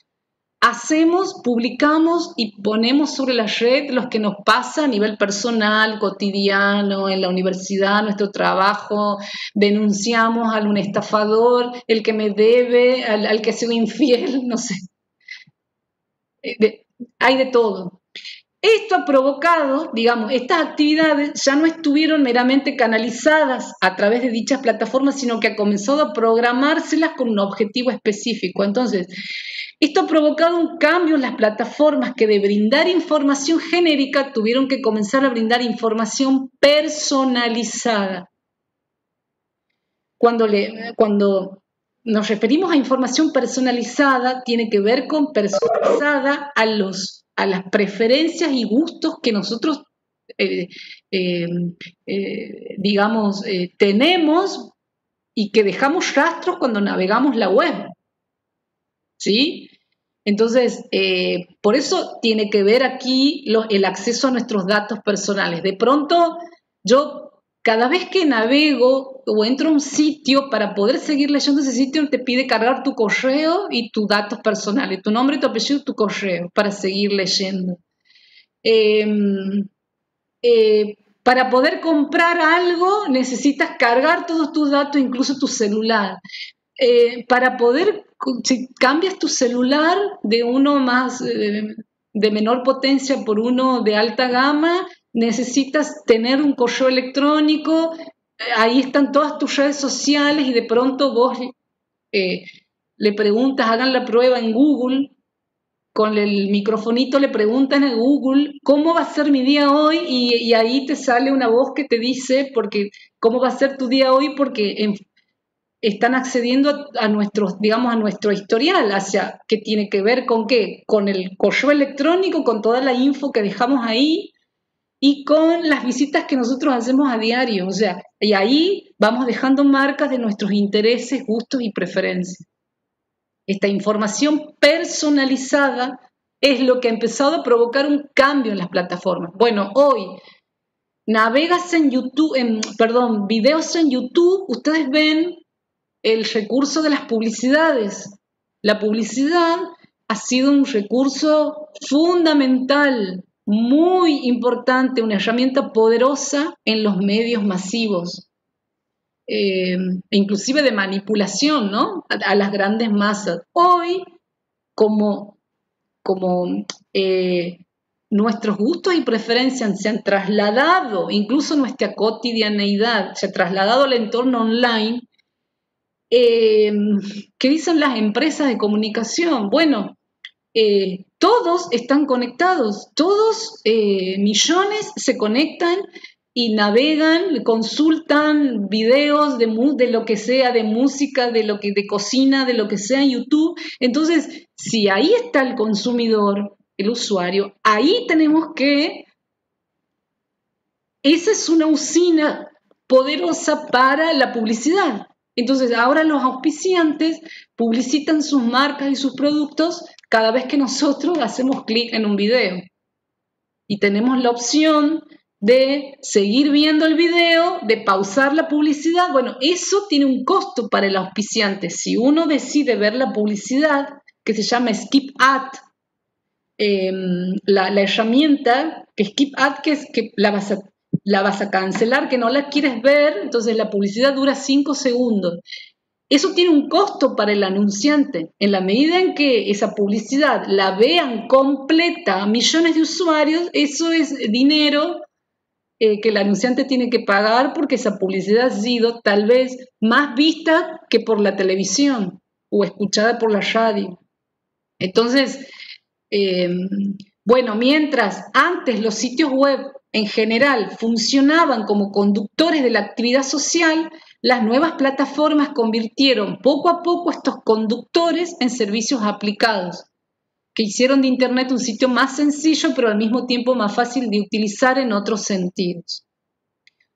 Speaker 1: publicamos y ponemos sobre la red lo que nos pasa a nivel personal, cotidiano, en la universidad, nuestro trabajo, denunciamos a un estafador, el que me debe, al que ha sido infiel, no sé. Hay de todo. Esto ha provocado, digamos, estas actividades ya no estuvieron meramente canalizadas a través de dichas plataformas, sino que ha comenzado a programárselas con un objetivo específico. Entonces, esto ha provocado un cambio en las plataformas que de brindar información genérica tuvieron que comenzar a brindar información personalizada. Cuando nos referimos a información personalizada, tiene que ver con personalizada a las preferencias y gustos que nosotros, tenemos y que dejamos rastros cuando navegamos la web. ¿Sí? Entonces, por eso tiene que ver aquí el acceso a nuestros datos personales. De pronto, yo cada vez que navego o entro a un sitio, para poder seguir leyendo ese sitio, te pide cargar tu correo y tus datos personales, tu nombre, tu apellido, tu correo, para seguir leyendo. Para poder comprar algo, necesitas cargar todos tus datos, incluso tu celular. Para poder, si cambias tu celular de uno más de menor potencia por uno de alta gama, necesitas tener un correo electrónico, ahí están todas tus redes sociales y de pronto vos le preguntas, hagan la prueba en Google, con el microfonito le preguntan a Google cómo va a ser mi día hoy y ahí te sale una voz que te dice cómo va a ser tu día hoy porque están accediendo a nuestro historial, que tiene que ver con qué, con el correo electrónico, con toda la info que dejamos ahí y con las visitas que nosotros hacemos a diario, o sea, y ahí vamos dejando marcas de nuestros intereses, gustos y preferencias. Esta información personalizada es lo que ha empezado a provocar un cambio en las plataformas. Bueno, hoy navegas en YouTube, videos en YouTube, ustedes ven el recurso de las publicidades. La publicidad ha sido un recurso fundamental, muy importante, una herramienta poderosa en los medios masivos, inclusive de manipulación, ¿no? A las grandes masas. Hoy, como nuestros gustos y preferencias se han trasladado, incluso nuestra cotidianeidad, se ha trasladado al entorno online. ¿Qué dicen las empresas de comunicación? Bueno, todos están conectados, todos millones se conectan y navegan, consultan videos de lo que sea, de música, de cocina, de lo que sea en YouTube. Entonces, si ahí está el consumidor, el usuario, ahí esa es una usina poderosa para la publicidad. Entonces, ahora los auspiciantes publicitan sus marcas y sus productos cada vez que nosotros hacemos clic en un video. Y tenemos la opción de seguir viendo el video, de pausar la publicidad. Bueno, eso tiene un costo para el auspiciante. Si uno decide ver la publicidad, que se llama Skip Ad, la herramienta que Skip Ad, que es que la vas a cancelar, que no la quieres ver, entonces la publicidad dura 5 segundos. Eso tiene un costo para el anunciante. En la medida en que esa publicidad la vean completa a millones de usuarios, eso es dinero que el anunciante tiene que pagar porque esa publicidad ha sido tal vez más vista que por la televisión o escuchada por la radio. Entonces, mientras antes los sitios web en general funcionaban como conductores de la actividad social, las nuevas plataformas convirtieron poco a poco estos conductores en servicios aplicados, que hicieron de Internet un sitio más sencillo, pero al mismo tiempo más fácil de utilizar en otros sentidos.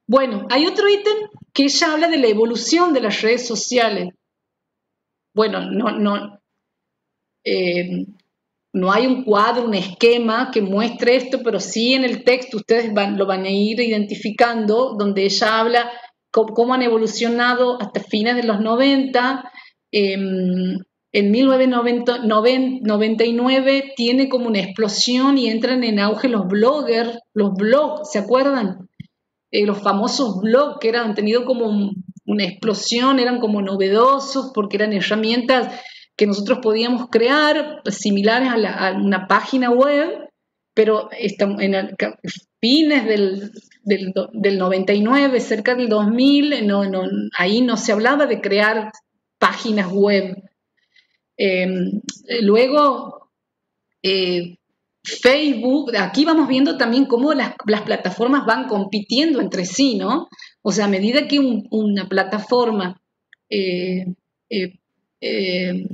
Speaker 1: Bueno, hay otro ítem que ella habla de la evolución de las redes sociales. Bueno, no hay un cuadro, un esquema que muestre esto, pero sí en el texto ustedes lo van a ir identificando, donde ella habla cómo han evolucionado hasta fines de los 90. En 1999 tiene como una explosión y entran en auge los bloggers, los blogs, ¿se acuerdan? Los famosos blogs que han tenido como una explosión, eran como novedosos porque eran herramientas que nosotros podíamos crear similares a una página web, pero en fines del 99, cerca del 2000, ahí no se hablaba de crear páginas web. Luego, Facebook, aquí vamos viendo también cómo las plataformas van compitiendo entre sí, ¿no? O sea, a medida que una plataforma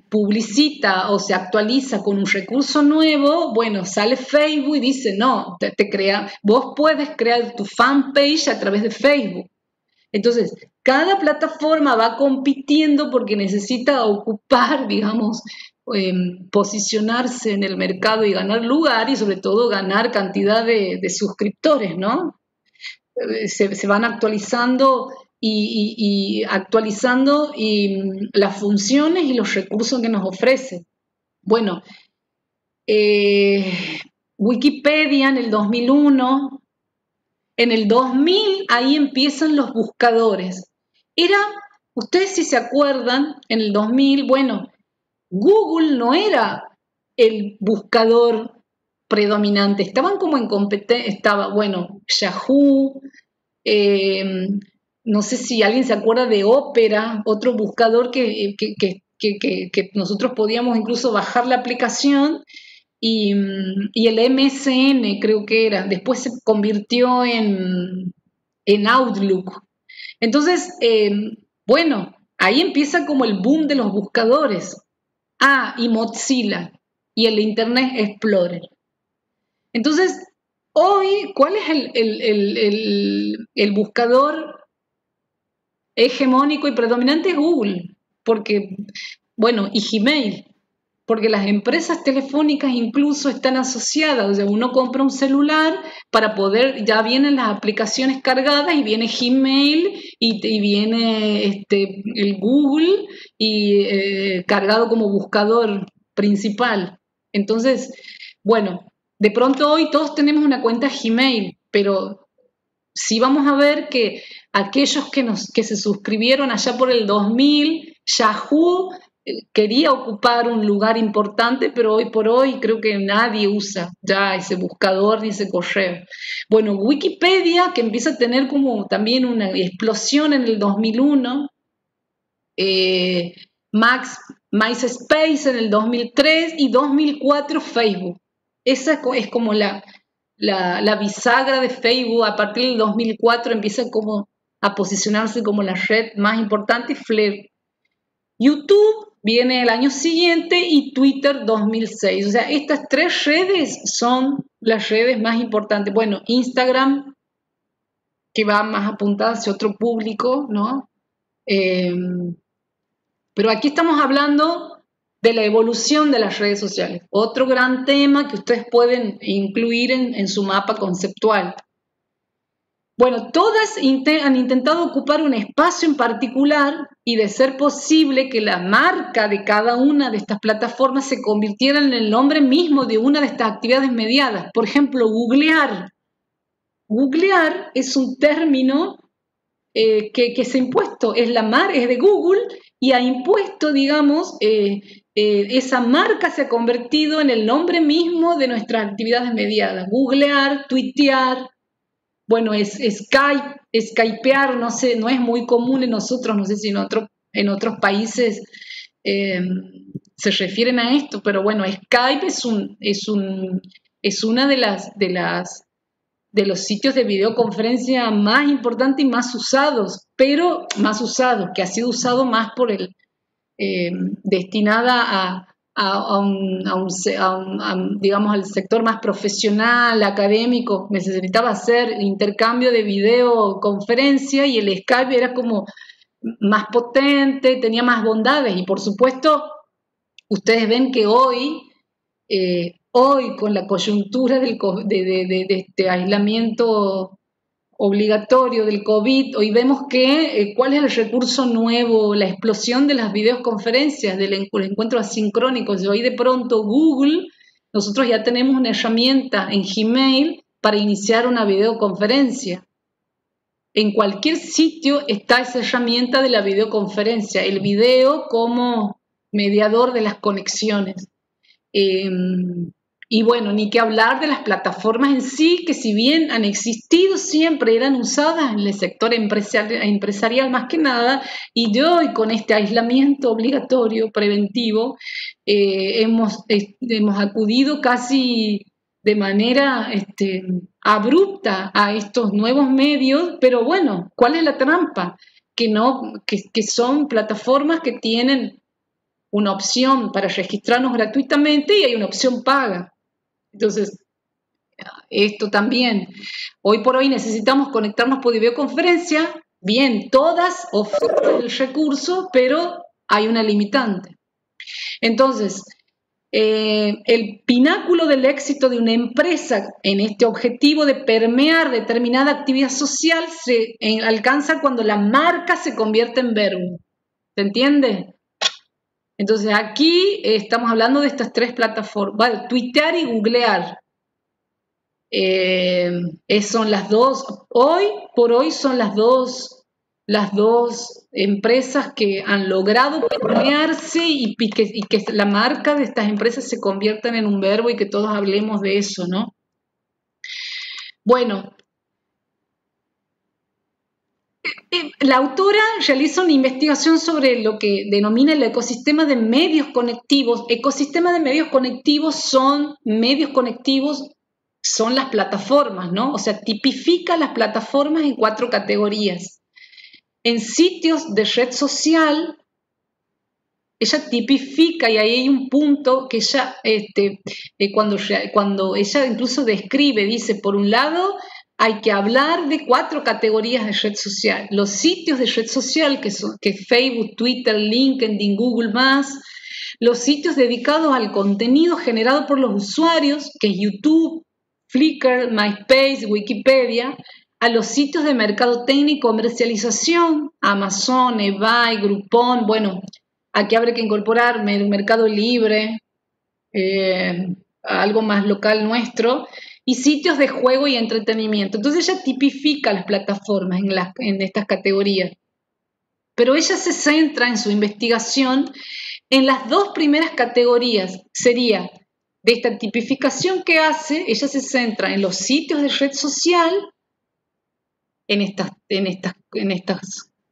Speaker 1: publicita o se actualiza con un recurso nuevo, bueno, sale Facebook y dice, no, vos puedes crear tu fanpage a través de Facebook. Entonces, cada plataforma va compitiendo porque necesita ocupar, digamos, posicionarse en el mercado y ganar lugar y sobre todo ganar cantidad de suscriptores, ¿no? Se van actualizando y actualizando las funciones y los recursos que nos ofrece. Bueno, Wikipedia en el 2001, en el 2000 ahí empiezan los buscadores. Ustedes si se acuerdan, en el 2000, bueno, Google no era el buscador predominante, estaban como en competencia, estaba, bueno, Yahoo, no sé si alguien se acuerda de Opera, otro buscador que nosotros podíamos incluso bajar la aplicación y el MSN creo que era, después se convirtió en Outlook. Entonces, bueno, ahí empieza como el boom de los buscadores. Y Mozilla y el Internet Explorer. Entonces, hoy, ¿cuál es el buscador hegemónico y predominante? Es Google, porque, bueno, y Gmail, porque las empresas telefónicas incluso están asociadas, o sea, uno compra un celular para poder, ya vienen las aplicaciones cargadas y viene Gmail y viene el Google y cargado como buscador principal. Entonces, bueno, de pronto hoy todos tenemos una cuenta Gmail, pero sí vamos a ver que aquellos que se suscribieron allá por el 2000, Yahoo quería ocupar un lugar importante, pero hoy por hoy creo que nadie usa ya ese buscador ni ese correo. Bueno, Wikipedia, que empieza a tener como también una explosión en el 2001, MySpace en el 2003 y 2004 Facebook. Esa es como la bisagra de Facebook. A partir del 2004 empieza como a posicionarse como la red más importante. YouTube viene el año siguiente y Twitter 2006. O sea, estas tres redes son las redes más importantes. Bueno, Instagram, que va más apuntada hacia otro público, ¿no? Pero aquí estamos hablando de la evolución de las redes sociales. Otro gran tema que ustedes pueden incluir en su mapa conceptual. Bueno, todas han intentado ocupar un espacio en particular y de ser posible que la marca de cada una de estas plataformas se convirtiera en el nombre mismo de una de estas actividades mediadas. Por ejemplo, googlear. Googlear es un término que se ha impuesto, es de Google y ha impuesto, digamos, esa marca se ha convertido en el nombre mismo de nuestras actividades mediadas. Googlear, tuitear. Bueno, es Skype, skypear, no sé, no es muy común en nosotros, no sé si en otros países se refieren a esto, pero bueno, Skype es una de los sitios de videoconferencia más importantes y más usados, que ha sido usado más destinada digamos, al sector más profesional, académico, necesitaba hacer intercambio de videoconferencia y el Skype era como más potente, tenía más bondades y por supuesto ustedes ven que hoy con la coyuntura de este aislamiento obligatorio del COVID, hoy vemos que cuál es el recurso nuevo, la explosión de las videoconferencias, del encuentro asincrónico. Y hoy de pronto Google, nosotros ya tenemos una herramienta en Gmail para iniciar una videoconferencia. En cualquier sitio está esa herramienta de la videoconferencia, el video como mediador de las conexiones. Y bueno, ni que hablar de las plataformas en sí, que si bien han existido siempre, eran usadas en el sector empresarial más que nada, y hoy con este aislamiento obligatorio preventivo hemos acudido casi de manera abrupta a estos nuevos medios, pero bueno, ¿cuál es la trampa? Que son plataformas que tienen una opción para registrarnos gratuitamente y hay una opción paga. Entonces, esto también, hoy por hoy necesitamos conectarnos por videoconferencia, bien, todas ofrecen el recurso, pero hay una limitante. Entonces, el pináculo del éxito de una empresa en este objetivo de permear determinada actividad social se alcanza cuando la marca se convierte en verbo. ¿Se entiende? Entonces aquí estamos hablando de estas tres plataformas, bueno, tuitear y googlear. Son las dos, hoy por hoy son las dos empresas que han logrado permearse y que la marca de estas empresas se conviertan en un verbo y que todos hablemos de eso, ¿no? Bueno, la autora realiza una investigación sobre lo que denomina el ecosistema de medios conectivos. Ecosistema de medios conectivos son las plataformas, ¿no? O sea, tipifica las plataformas en 4 categorías. En sitios de red social, ella tipifica, y ahí hay un punto que ella, cuando ella incluso describe, dice, por un lado, hay que hablar de 4 categorías de red social. Los sitios de red social, que Facebook, Twitter, LinkedIn, Google+, los sitios dedicados al contenido generado por los usuarios, que es YouTube, Flickr, MySpace, Wikipedia, a los sitios de mercadotecnia y comercialización, Amazon, eBay, Groupon, bueno, aquí habrá que incorporar Mercado Libre, algo más local nuestro, y sitios de juego y entretenimiento. Entonces ella tipifica las plataformas en estas categorías, pero ella se centra en su investigación en las 2 primeras categorías. Sería de esta tipificación que hace, ella se centra en los sitios de red social, en estas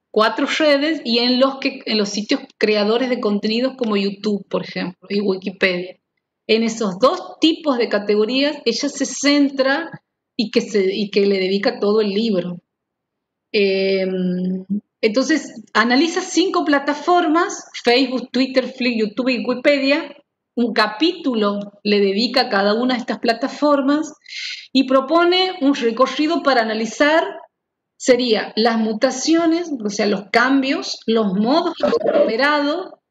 Speaker 1: 4 redes, y en los sitios creadores de contenidos como YouTube, por ejemplo, y Wikipedia. En esos 2 tipos de categorías ella se centra y que le dedica todo el libro. Entonces analiza 5 plataformas: Facebook, Twitter, Flickr, YouTube y Wikipedia. Un capítulo le dedica a cada una de estas plataformas y propone un recorrido para analizar. Sería las mutaciones, o sea, los cambios, los modos de operado,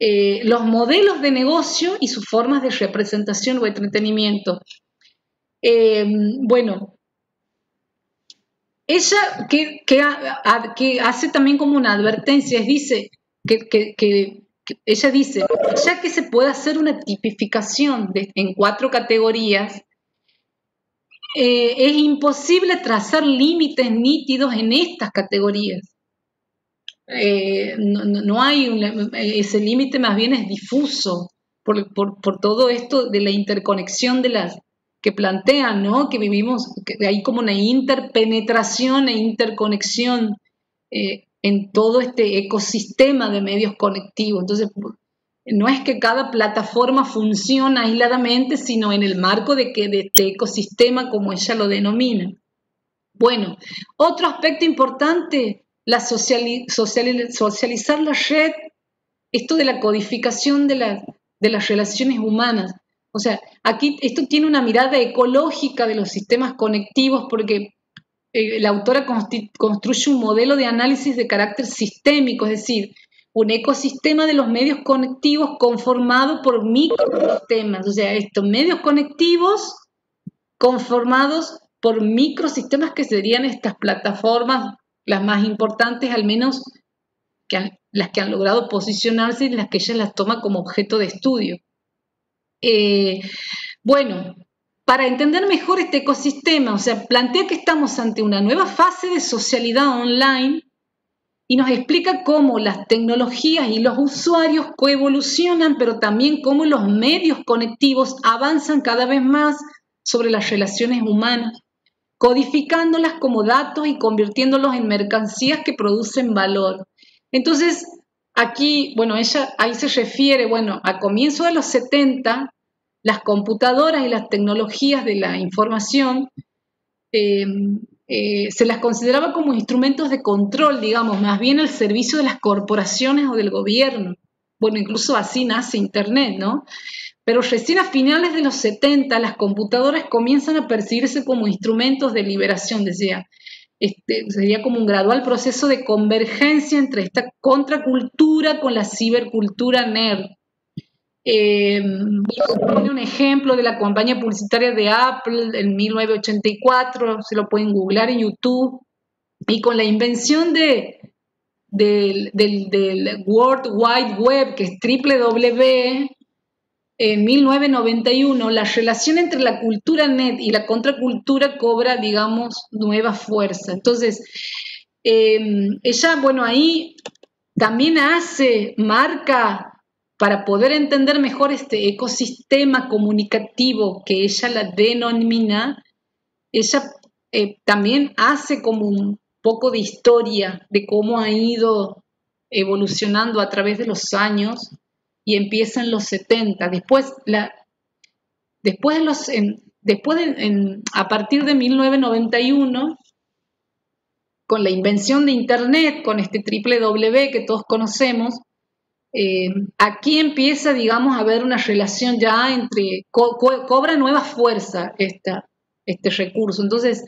Speaker 1: los modelos de negocio y sus formas de representación o entretenimiento. Bueno, ella que hace también como una advertencia, dice ella dice, ya que se puede hacer una tipificación en 4 categorías, es imposible trazar límites nítidos en estas categorías. No hay ese límite, más bien es difuso por todo esto de la interconexión de las que plantean, ¿no? Que vivimos, que hay como una interpenetración e interconexión en todo este ecosistema de medios conectivos. Entonces, no es que cada plataforma funciona aisladamente, sino en el marco de este ecosistema, como ella lo denomina. Bueno, otro aspecto importante, socializar la red esto de la codificación de las relaciones humanas. O sea, aquí esto tiene una mirada ecológica de los sistemas conectivos porque la autora construye un modelo de análisis de carácter sistémico, es decir, un ecosistema de los medios conectivos conformado por microsistemas, o sea, estos medios conectivos conformados por microsistemas que serían estas plataformas, las más importantes, al menos las que han logrado posicionarse y las que ella las toma como objeto de estudio. Bueno, para entender mejor este ecosistema, o sea, plantea que estamos ante una nueva fase de socialidad online y nos explica cómo las tecnologías y los usuarios coevolucionan, pero también cómo los medios conectivos avanzan cada vez más sobre las relaciones humanas, codificándolas como datos y convirtiéndolos en mercancías que producen valor. Entonces, aquí, bueno, ella ahí se refiere, bueno, a comienzos de los 70, las computadoras y las tecnologías de la información se las consideraba como instrumentos de control, digamos, más bien al servicio de las corporaciones o del gobierno. Bueno, incluso así nace Internet, ¿no? Pero recién a finales de los 70 las computadoras comienzan a percibirse como instrumentos de liberación, decía. Sería como un gradual proceso de convergencia entre esta contracultura con la cibercultura nerd. Pone un ejemplo de la campaña publicitaria de Apple en 1984, se lo pueden googlar en YouTube, y con la invención del World Wide Web, que es www, en 1991, la relación entre la cultura net y la contracultura cobra, digamos, nueva fuerza. Entonces, ella, bueno, ahí también marca, para poder entender mejor este ecosistema comunicativo que ella la denomina, ella también hace como un poco de historia de cómo ha ido evolucionando a través de los años y empieza en los 70. A partir de 1991, con la invención de Internet, con este www que todos conocemos, aquí empieza, digamos, a haber una relación ya entre, cobra nueva fuerza este recurso. Entonces,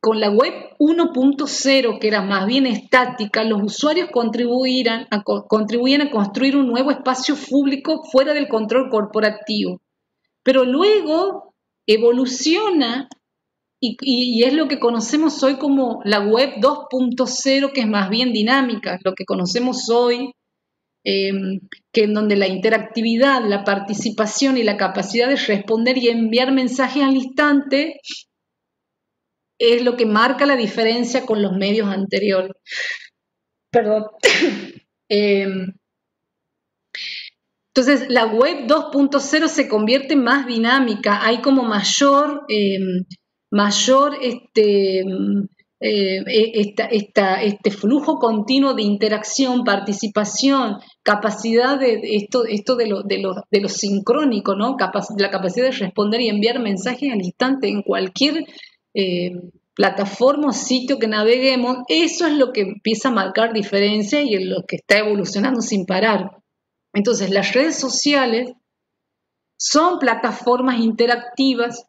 Speaker 1: con la web 1.0, que era más bien estática, los usuarios contribuían a construir un nuevo espacio público fuera del control corporativo. Pero luego evoluciona y es lo que conocemos hoy como la web 2.0, que es más bien dinámica, lo que conocemos hoy, que en donde la interactividad, la participación y la capacidad de responder y enviar mensajes al instante es lo que marca la diferencia con los medios anteriores. Perdón. Entonces, la web 2.0 se convierte más dinámica, hay como mayor este flujo continuo de interacción, participación, capacidad de esto de lo sincrónico, ¿no? La capacidad de responder y enviar mensajes al instante en cualquier plataforma o sitio que naveguemos. Eso es lo que empieza a marcar diferencia y en lo que está evolucionando sin parar. Entonces, las redes sociales son plataformas interactivas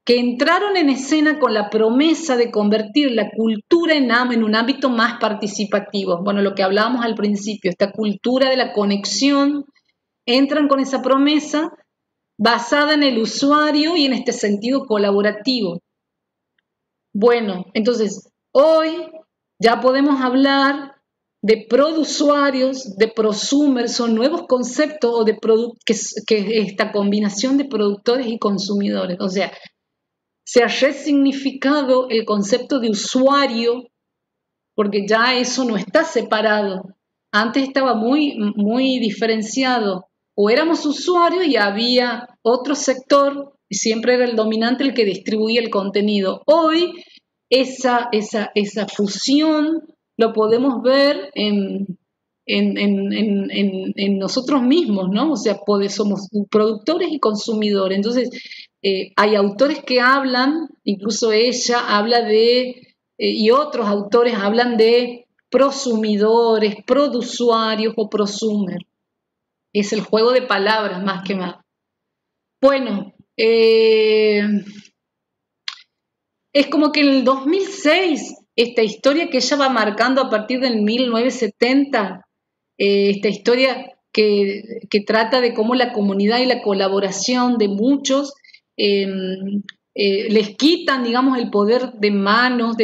Speaker 1: que entraron en escena con la promesa de convertir la cultura en un ámbito más participativo. Bueno, lo que hablábamos al principio, esta cultura de la conexión, entran con esa promesa basada en el usuario y en este sentido colaborativo. Bueno, entonces, hoy ya podemos hablar de produsuarios, de prosumers, son nuevos conceptos o de que esta combinación de productores y consumidores. O sea, se ha resignificado el concepto de usuario porque ya eso no está separado. Antes estaba muy, muy diferenciado. O éramos usuarios y había otro sector, y siempre era el dominante el que distribuía el contenido. Hoy esa fusión lo podemos ver en nosotros mismos, ¿no? O sea, somos productores y consumidores. Entonces, hay autores que hablan, incluso ella habla y otros autores hablan de prosumidores, produsuarios o prosumer. Es el juego de palabras más que más. Bueno, es como que en el 2006, esta historia que ella va marcando a partir del 1970, esta historia que trata de cómo la comunidad y la colaboración de muchos les quitan, digamos, el poder de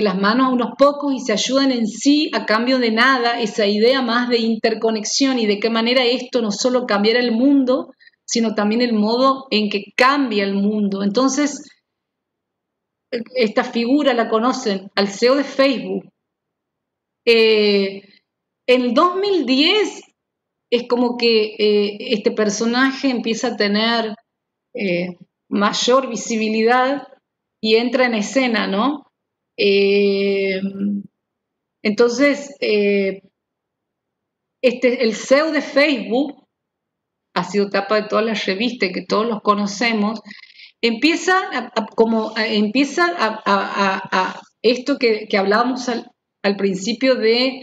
Speaker 1: las manos a unos pocos y se ayudan en sí a cambio de nada, esa idea más de interconexión y de qué manera esto no solo cambiará el mundo, sino también el modo en que cambia el mundo. Entonces, esta figura la conocen, al CEO de Facebook. En el 2010 es como que este personaje empieza a tener mayor visibilidad y entra en escena, ¿no? Entonces, el CEO de Facebook ha sido tapa de todas las revistas que todos los conocemos, empieza a esto que hablábamos al principio de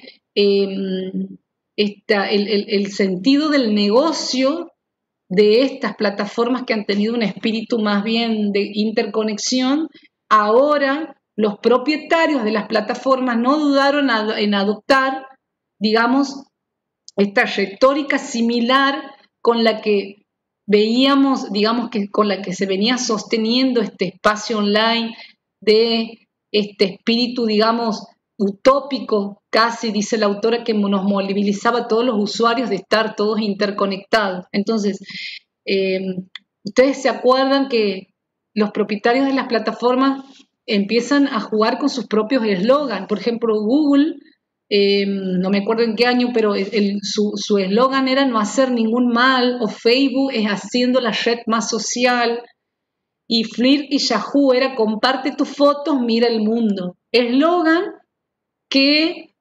Speaker 1: el sentido del negocio de estas plataformas que han tenido un espíritu más bien de interconexión. Ahora los propietarios de las plataformas no dudaron en adoptar, digamos, esta retórica similar con la que veíamos, digamos, que con la que se venía sosteniendo este espacio online de este espíritu, digamos, utópico, casi, dice la autora, que nos movilizaba a todos los usuarios de estar todos interconectados. Entonces, ustedes se acuerdan que los propietarios de las plataformas empiezan a jugar con sus propios eslogans. Por ejemplo, Google, no me acuerdo en qué año, pero su eslogan era no hacer ningún mal, o Facebook es haciendo la red más social, y Flickr y Yahoo era comparte tus fotos, mira el mundo. Eslogan que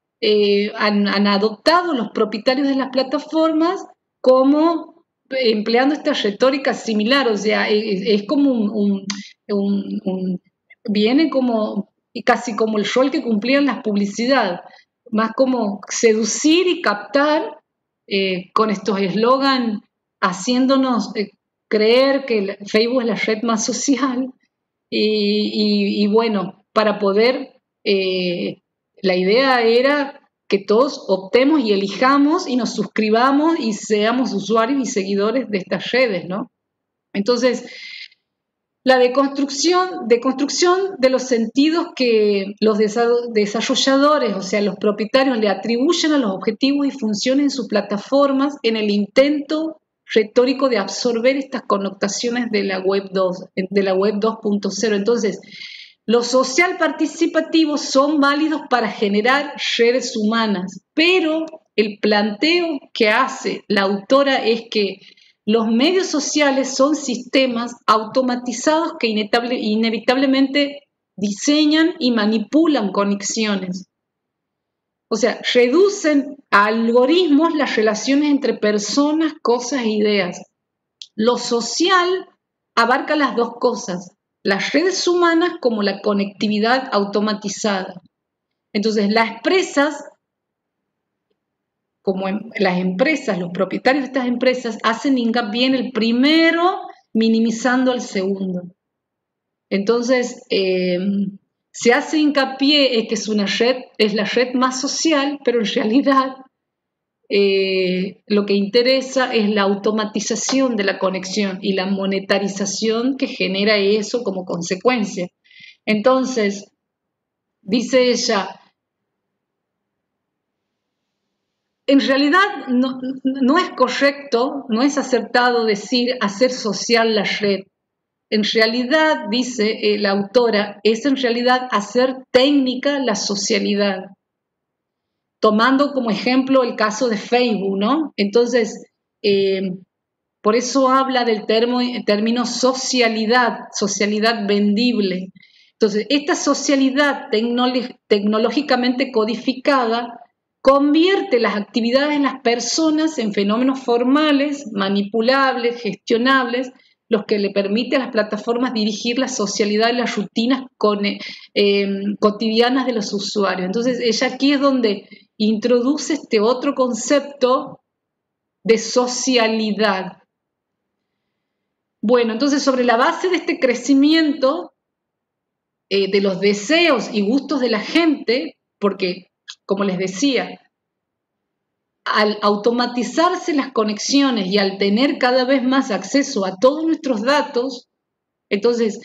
Speaker 1: han adoptado los propietarios de las plataformas como empleando esta retórica similar, o sea, es como viene como casi como el rol que cumplían las publicidades, más como seducir y captar con estos eslogans, haciéndonos creer que Facebook es la red más social y bueno, para poder, la idea era que todos optemos y elijamos y nos suscribamos y seamos usuarios y seguidores de estas redes, ¿no? Entonces, la deconstrucción de los sentidos que los desarrolladores, o sea, los propietarios, le atribuyen a los objetivos y funciones en sus plataformas en el intento retórico de absorber estas connotaciones de la web 2.0. Entonces, los social participativos son válidos para generar redes humanas, pero el planteo que hace la autora es que los medios sociales son sistemas automatizados que inevitablemente diseñan y manipulan conexiones. O sea, reducen a algoritmos las relaciones entre personas, cosas e ideas. Lo social abarca las dos cosas, las redes humanas como la conectividad automatizada. Entonces, las empresas, los propietarios de estas empresas hacen hincapié en el primero, minimizando al segundo. Entonces, se hace hincapié en que es la red más social, pero en realidad lo que interesa es la automatización de la conexión y la monetarización que genera eso como consecuencia. Entonces, dice ella, en realidad no es correcto, no es acertado decir hacer social la red. En realidad, dice la autora, es en realidad hacer técnica la socialidad, tomando como ejemplo el caso de Facebook, ¿no? Entonces, por eso habla del término socialidad vendible. Entonces, esta socialidad tecnológicamente codificada convierte las actividades de las personas en fenómenos formales, manipulables, gestionables, los que le permiten a las plataformas dirigir la socialidad y las rutinas cotidianas de los usuarios. Entonces, ella aquí es donde introduce este otro concepto de socialidad. Bueno, entonces sobre la base de este crecimiento de los deseos y gustos de la gente, porque, como les decía, al automatizarse las conexiones y al tener cada vez más acceso a todos nuestros datos, entonces,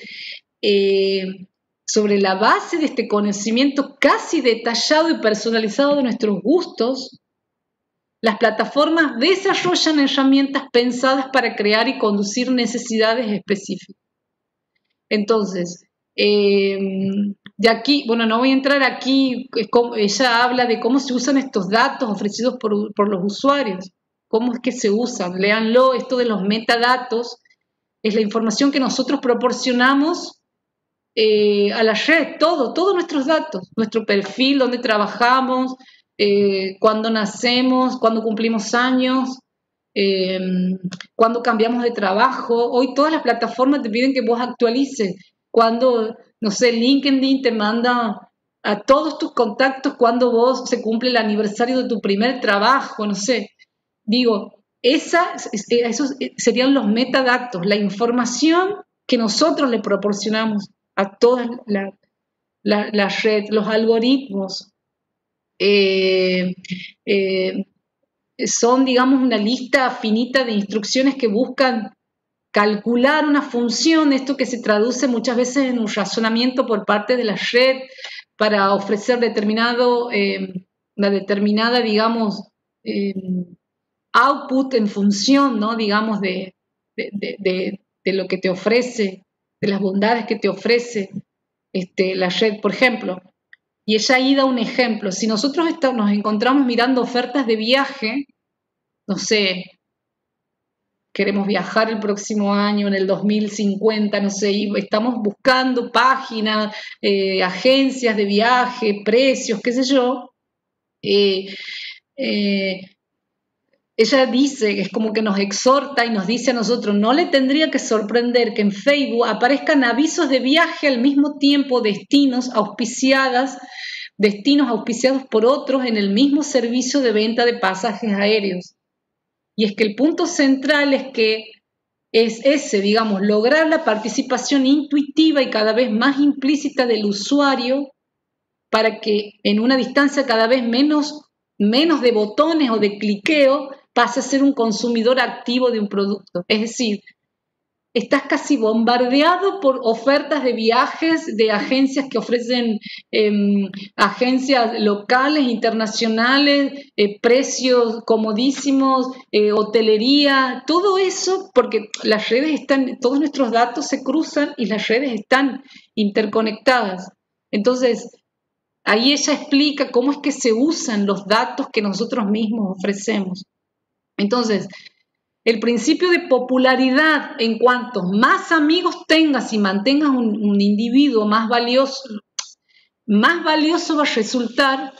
Speaker 1: sobre la base de este conocimiento casi detallado y personalizado de nuestros gustos, las plataformas desarrollan herramientas pensadas para crear y conducir necesidades específicas. Entonces, de aquí, bueno, no voy a entrar aquí, ella habla de cómo se usan estos datos ofrecidos por los usuarios, cómo es que se usan, léanlo, esto de los metadatos, es la información que nosotros proporcionamos a la red, todos nuestros datos, nuestro perfil, dónde trabajamos, cuándo nacemos, cuándo cumplimos años, cuándo cambiamos de trabajo. Hoy todas las plataformas te piden que vos actualices. Cuando, no sé, LinkedIn te manda a todos tus contactos cuando vos se cumple el aniversario de tu primer trabajo, no sé. Digo, esos serían los metadatos, la información que nosotros le proporcionamos a toda la red, los algoritmos. Son, digamos, una lista finita de instrucciones que buscan calcular una función, esto que se traduce muchas veces en un razonamiento por parte de la red para ofrecer una determinada, digamos, output en función, ¿no? Digamos, de lo que te ofrece, de las bondades que te ofrece la red, por ejemplo. Y ella ahí da un ejemplo. Si nosotros nos encontramos mirando ofertas de viaje, no sé, queremos viajar el próximo año, en el 2050, no sé, y estamos buscando páginas, agencias de viaje, precios, qué sé yo, ella dice, es como que nos exhorta y nos dice a nosotros, no le tendría que sorprender que en Facebook aparezcan avisos de viaje al mismo tiempo, destinos auspiciados por otros en el mismo servicio de venta de pasajes aéreos. Y es que el punto central es que es ese, digamos, lograr la participación intuitiva y cada vez más implícita del usuario para que en una distancia cada vez menos de botones o de cliqueo pase a ser un consumidor activo de un producto. Es decir, estás casi bombardeado por ofertas de viajes de agencias que ofrecen agencias locales, internacionales, precios comodísimos, hotelería, todo eso, porque las redes están, todos nuestros datos se cruzan y las redes están interconectadas. Entonces, ahí ella explica cómo es que se usan los datos que nosotros mismos ofrecemos. Entonces, el principio de popularidad, en cuanto más amigos tengas y mantengas un individuo más valioso va a resultar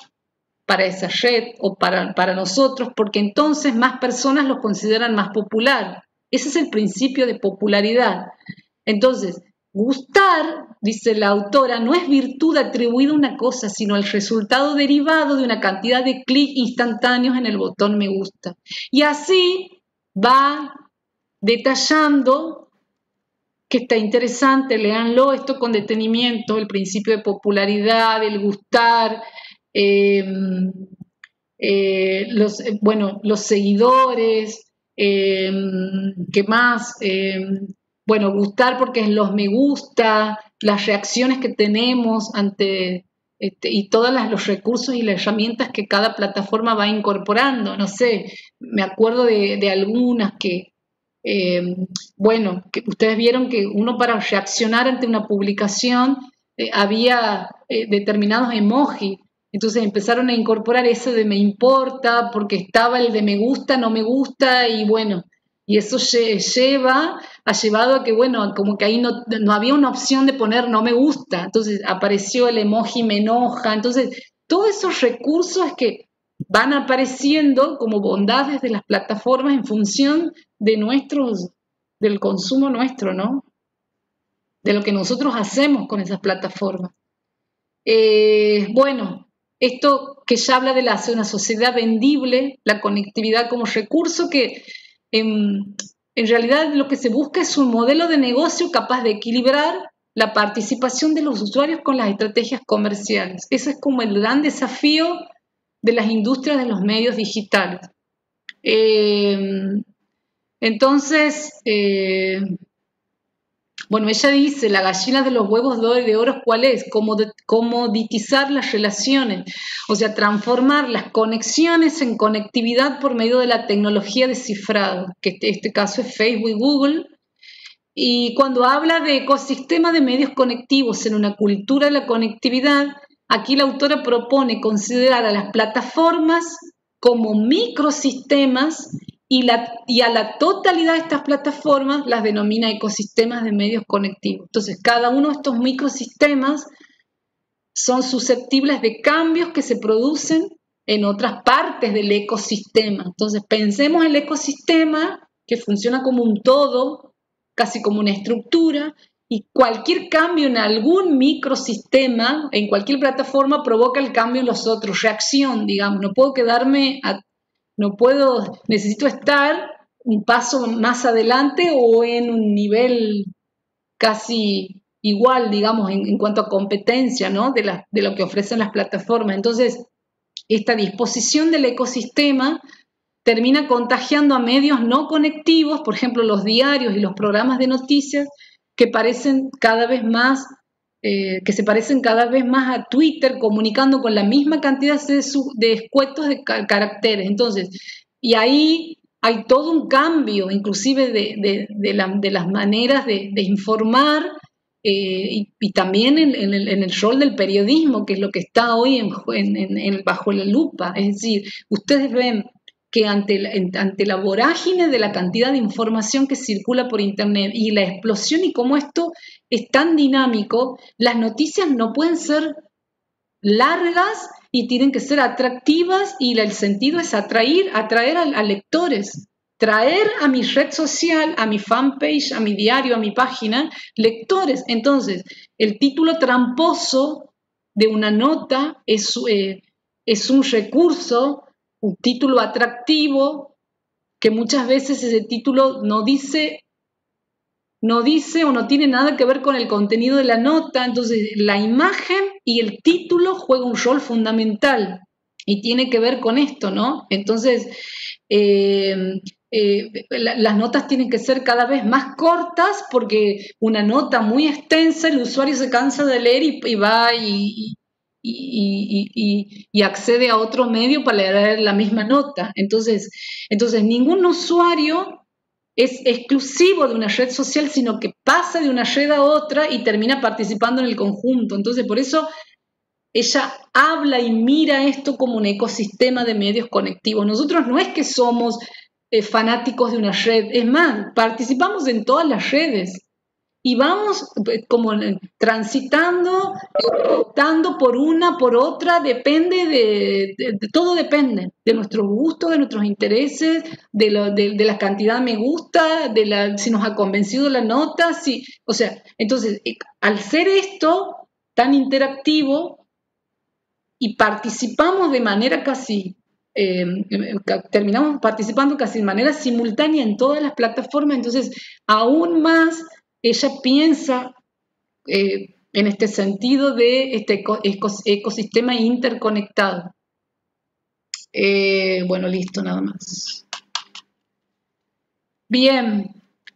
Speaker 1: para esa red o para nosotros, porque entonces más personas lo consideran más popular. Ese es el principio de popularidad. Entonces, gustar, dice la autora, no es virtud atribuida a una cosa, sino el resultado derivado de una cantidad de clics instantáneos en el botón me gusta. Y así va detallando, que está interesante, léanlo esto con detenimiento, el principio de popularidad, el gustar, los seguidores, ¿qué más? Bueno, gustar porque es los me gusta, las reacciones que tenemos ante y todos los recursos y las herramientas que cada plataforma va incorporando. No sé, me acuerdo de algunas que, que ustedes vieron que uno para reaccionar ante una publicación había determinados emojis. Entonces empezaron a incorporar eso de me importa, porque estaba el de me gusta, no me gusta, y bueno, y eso ha llevado a que, bueno, como que ahí no había una opción de poner no me gusta, entonces apareció el emoji me enoja, entonces todos esos recursos que van apareciendo como bondades de las plataformas en función del consumo nuestro, ¿no? De lo que nosotros hacemos con esas plataformas. Bueno, esto que ya habla de una sociedad vendible, la conectividad como recurso, que en realidad lo que se busca es un modelo de negocio capaz de equilibrar la participación de los usuarios con las estrategias comerciales. Ese es como el gran desafío de las industrias de los medios digitales. Entonces, bueno, ella dice, la gallina de los huevos de oro, ¿cuál es? Comoditizar las relaciones, o sea, transformar las conexiones en conectividad por medio de la tecnología de cifrado, que en este caso es Facebook y Google. Y cuando habla de ecosistema de medios conectivos en una cultura de la conectividad, aquí la autora propone considerar a las plataformas como microsistemas y a la totalidad de estas plataformas las denomina ecosistemas de medios conectivos. Entonces, cada uno de estos microsistemas son susceptibles de cambios que se producen en otras partes del ecosistema. Entonces, pensemos el ecosistema que funciona como un todo, casi como una estructura, y cualquier cambio en algún microsistema, en cualquier plataforma, provoca el cambio en los otros, reacción, digamos. Necesito estar un paso más adelante o en un nivel casi igual, digamos, en cuanto a competencia, ¿no? de lo que ofrecen las plataformas. Entonces, esta disposición del ecosistema termina contagiando a medios no conectivos, por ejemplo, los diarios y los programas de noticias, que se parecen cada vez más a Twitter, comunicando con la misma cantidad de escuetos de caracteres. Entonces, y ahí hay todo un cambio, inclusive de las maneras de informar, y también en el rol del periodismo, que es lo que está hoy bajo la lupa. Es decir, ustedes ven que ante la vorágine de la cantidad de información que circula por Internet y la explosión y cómo esto es tan dinámico, las noticias no pueden ser largas y tienen que ser atractivas, y el sentido es atraer a lectores, traer a mi red social, a mi fanpage, a mi diario, a mi página, lectores. Entonces, el título tramposo de una nota es un recurso, un título atractivo, que muchas veces ese título no dice o no tiene nada que ver con el contenido de la nota. Entonces, la imagen y el título juegan un rol fundamental y tiene que ver con esto, ¿no? Entonces, las notas tienen que ser cada vez más cortas, porque una nota muy extensa el usuario se cansa de leer y va y accede a otro medio para leer la misma nota. Entonces ningún usuario es exclusivo de una red social, sino que pasa de una red a otra y termina participando en el conjunto. Entonces, por eso ella habla y mira esto como un ecosistema de medios conectivos. Nosotros no es que somos fanáticos de una red, es más, participamos en todas las redes y vamos como transitando, optando por una, por otra, depende todo depende de nuestros gustos, de nuestros intereses, de la cantidad de me gusta, si nos ha convencido la nota, o sea, entonces, al ser esto tan interactivo y participamos de manera terminamos participando casi de manera simultánea en todas las plataformas, entonces aún más ella piensa en este sentido de este ecosistema interconectado. Bueno, listo, nada más. Bien,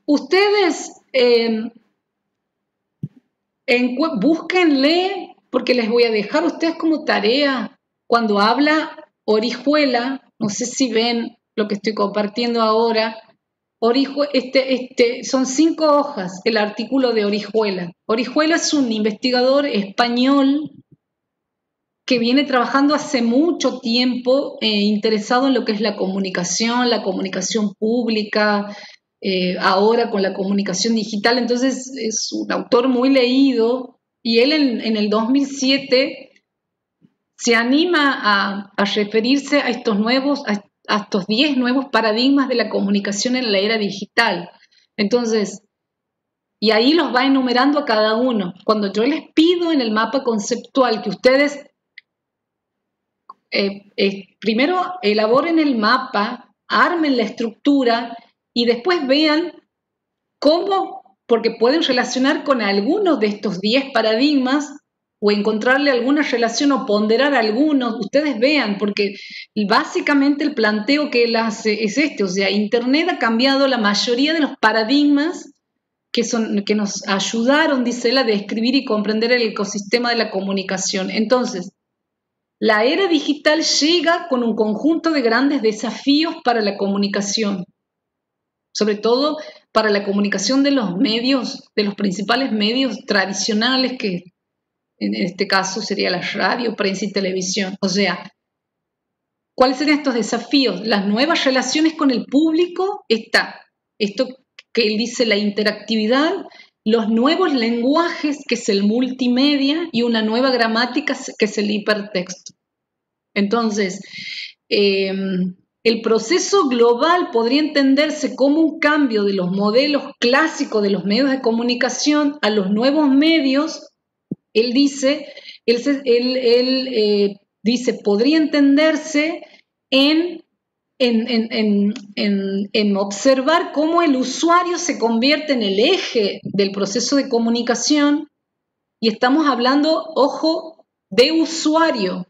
Speaker 1: ustedes búsquenle, porque les voy a dejar a ustedes como tarea, cuando habla Orihuela, no sé si ven lo que estoy compartiendo ahora. Son 5 hojas el artículo de Orihuela. Orihuela es un investigador español que viene trabajando hace mucho tiempo interesado en lo que es la comunicación pública, ahora con la comunicación digital. Entonces es un autor muy leído, y él en el 2007 se anima a referirse a estos 10 nuevos paradigmas de la comunicación en la era digital. Entonces, y ahí los va enumerando a cada uno. Cuando yo les pido en el mapa conceptual que ustedes primero elaboren el mapa, armen la estructura y después vean cómo, porque pueden relacionar con algunos de estos 10 paradigmas o encontrarle alguna relación o ponderar algunos. Ustedes vean, porque básicamente el planteo que él hace es este, o sea, Internet ha cambiado la mayoría de los paradigmas que nos ayudaron, dice él, a describir y comprender el ecosistema de la comunicación. Entonces, la era digital llega con un conjunto de grandes desafíos para la comunicación, sobre todo para la comunicación de los medios, de los principales medios tradicionales, que en este caso sería la radio, prensa y televisión. O sea, ¿cuáles serían estos desafíos? Las nuevas relaciones con el público, esto que él dice, la interactividad, los nuevos lenguajes, que es el multimedia, y una nueva gramática, que es el hipertexto. Entonces, el proceso global podría entenderse como un cambio de los modelos clásicos de los medios de comunicación a los nuevos medios. Él dice, podría entenderse en observar cómo el usuario se convierte en el eje del proceso de comunicación, y estamos hablando, ojo, de usuario.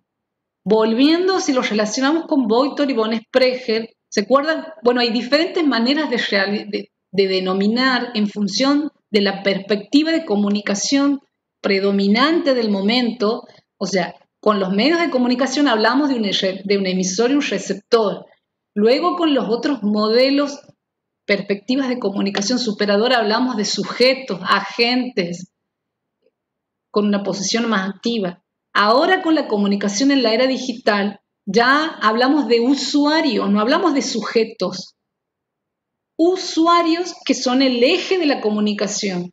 Speaker 1: Volviendo, si lo relacionamos con Boytor y von Sprecher, ¿se acuerdan? Bueno, hay diferentes maneras de denominar en función de la perspectiva de comunicación predominante del momento. O sea, con los medios de comunicación hablamos de un emisor y un receptor. Luego, con los otros modelos, perspectivas de comunicación superadora, hablamos de sujetos, agentes, con una posición más activa. Ahora, con la comunicación en la era digital, ya hablamos de usuarios, no hablamos de sujetos. Usuarios que son el eje de la comunicación.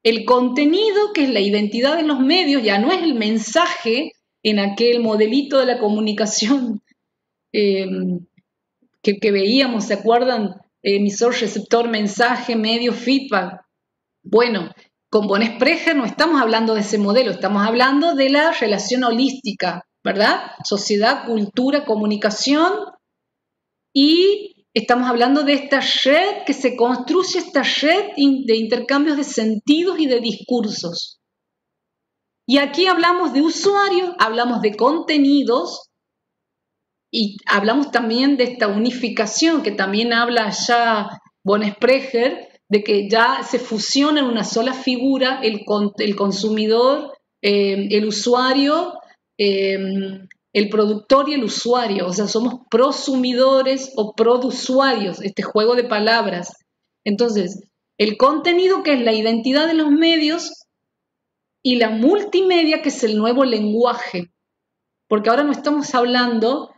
Speaker 1: El contenido, que es la identidad de los medios, ya no es el mensaje en aquel modelito de la comunicación que veíamos, ¿se acuerdan? Emisor, receptor, mensaje, medio, feedback. Bueno, con von Sprecher no estamos hablando de ese modelo, estamos hablando de la relación holística, ¿verdad? Sociedad, cultura, comunicación, y estamos hablando de esta red que se construye, esta red de intercambios de sentidos y de discursos. Y aquí hablamos de usuarios, hablamos de contenidos, y hablamos también de esta unificación que también habla ya von Sprecher, de que ya se fusiona en una sola figura el consumidor, el usuario, el productor y el usuario. O sea, somos prosumidores o produsuarios, este juego de palabras. Entonces, el contenido, que es la identidad de los medios, y la multimedia, que es el nuevo lenguaje. Porque ahora no estamos hablando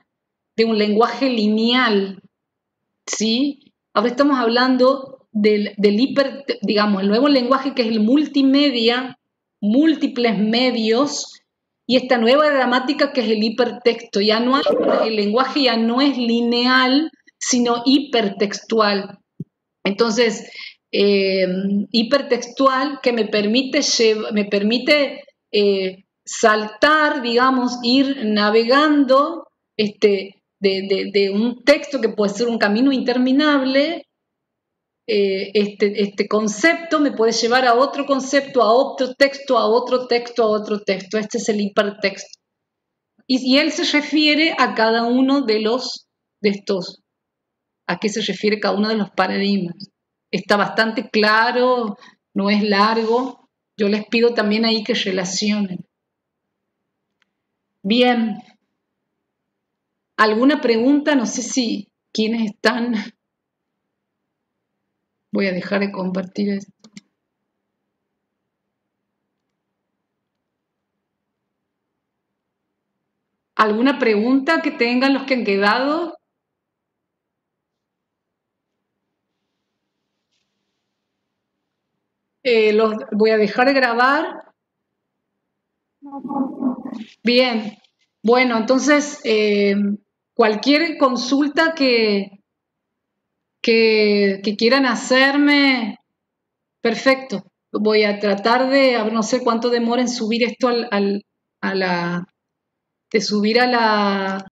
Speaker 1: de un lenguaje lineal, ¿sí? Ahora estamos hablando del digamos, el nuevo lenguaje, que es el multimedia, múltiples medios, y esta nueva gramática, que es el hipertexto. Ya no hay, el lenguaje ya no es lineal, sino hipertextual. Entonces, hipertextual, que me permite saltar, digamos, ir navegando de un texto que puede ser un camino interminable. Este concepto me puede llevar a otro concepto, a otro texto, a otro texto, a otro texto. Este es el hipertexto. Y él se refiere a cada uno de estos, a qué se refiere cada uno de los paradigmas. Está bastante claro, no es largo. Yo les pido también ahí que relacionen. Bien. ¿Alguna pregunta? No sé si quiénes están. Voy a dejar de compartir esto. ¿Alguna pregunta que tengan los que han quedado? Los voy a dejar de grabar. Bien. Bueno, entonces, cualquier consulta que quieran hacerme, perfecto. Voy a tratar de, no sé cuánto demora en subir esto a de subir a la,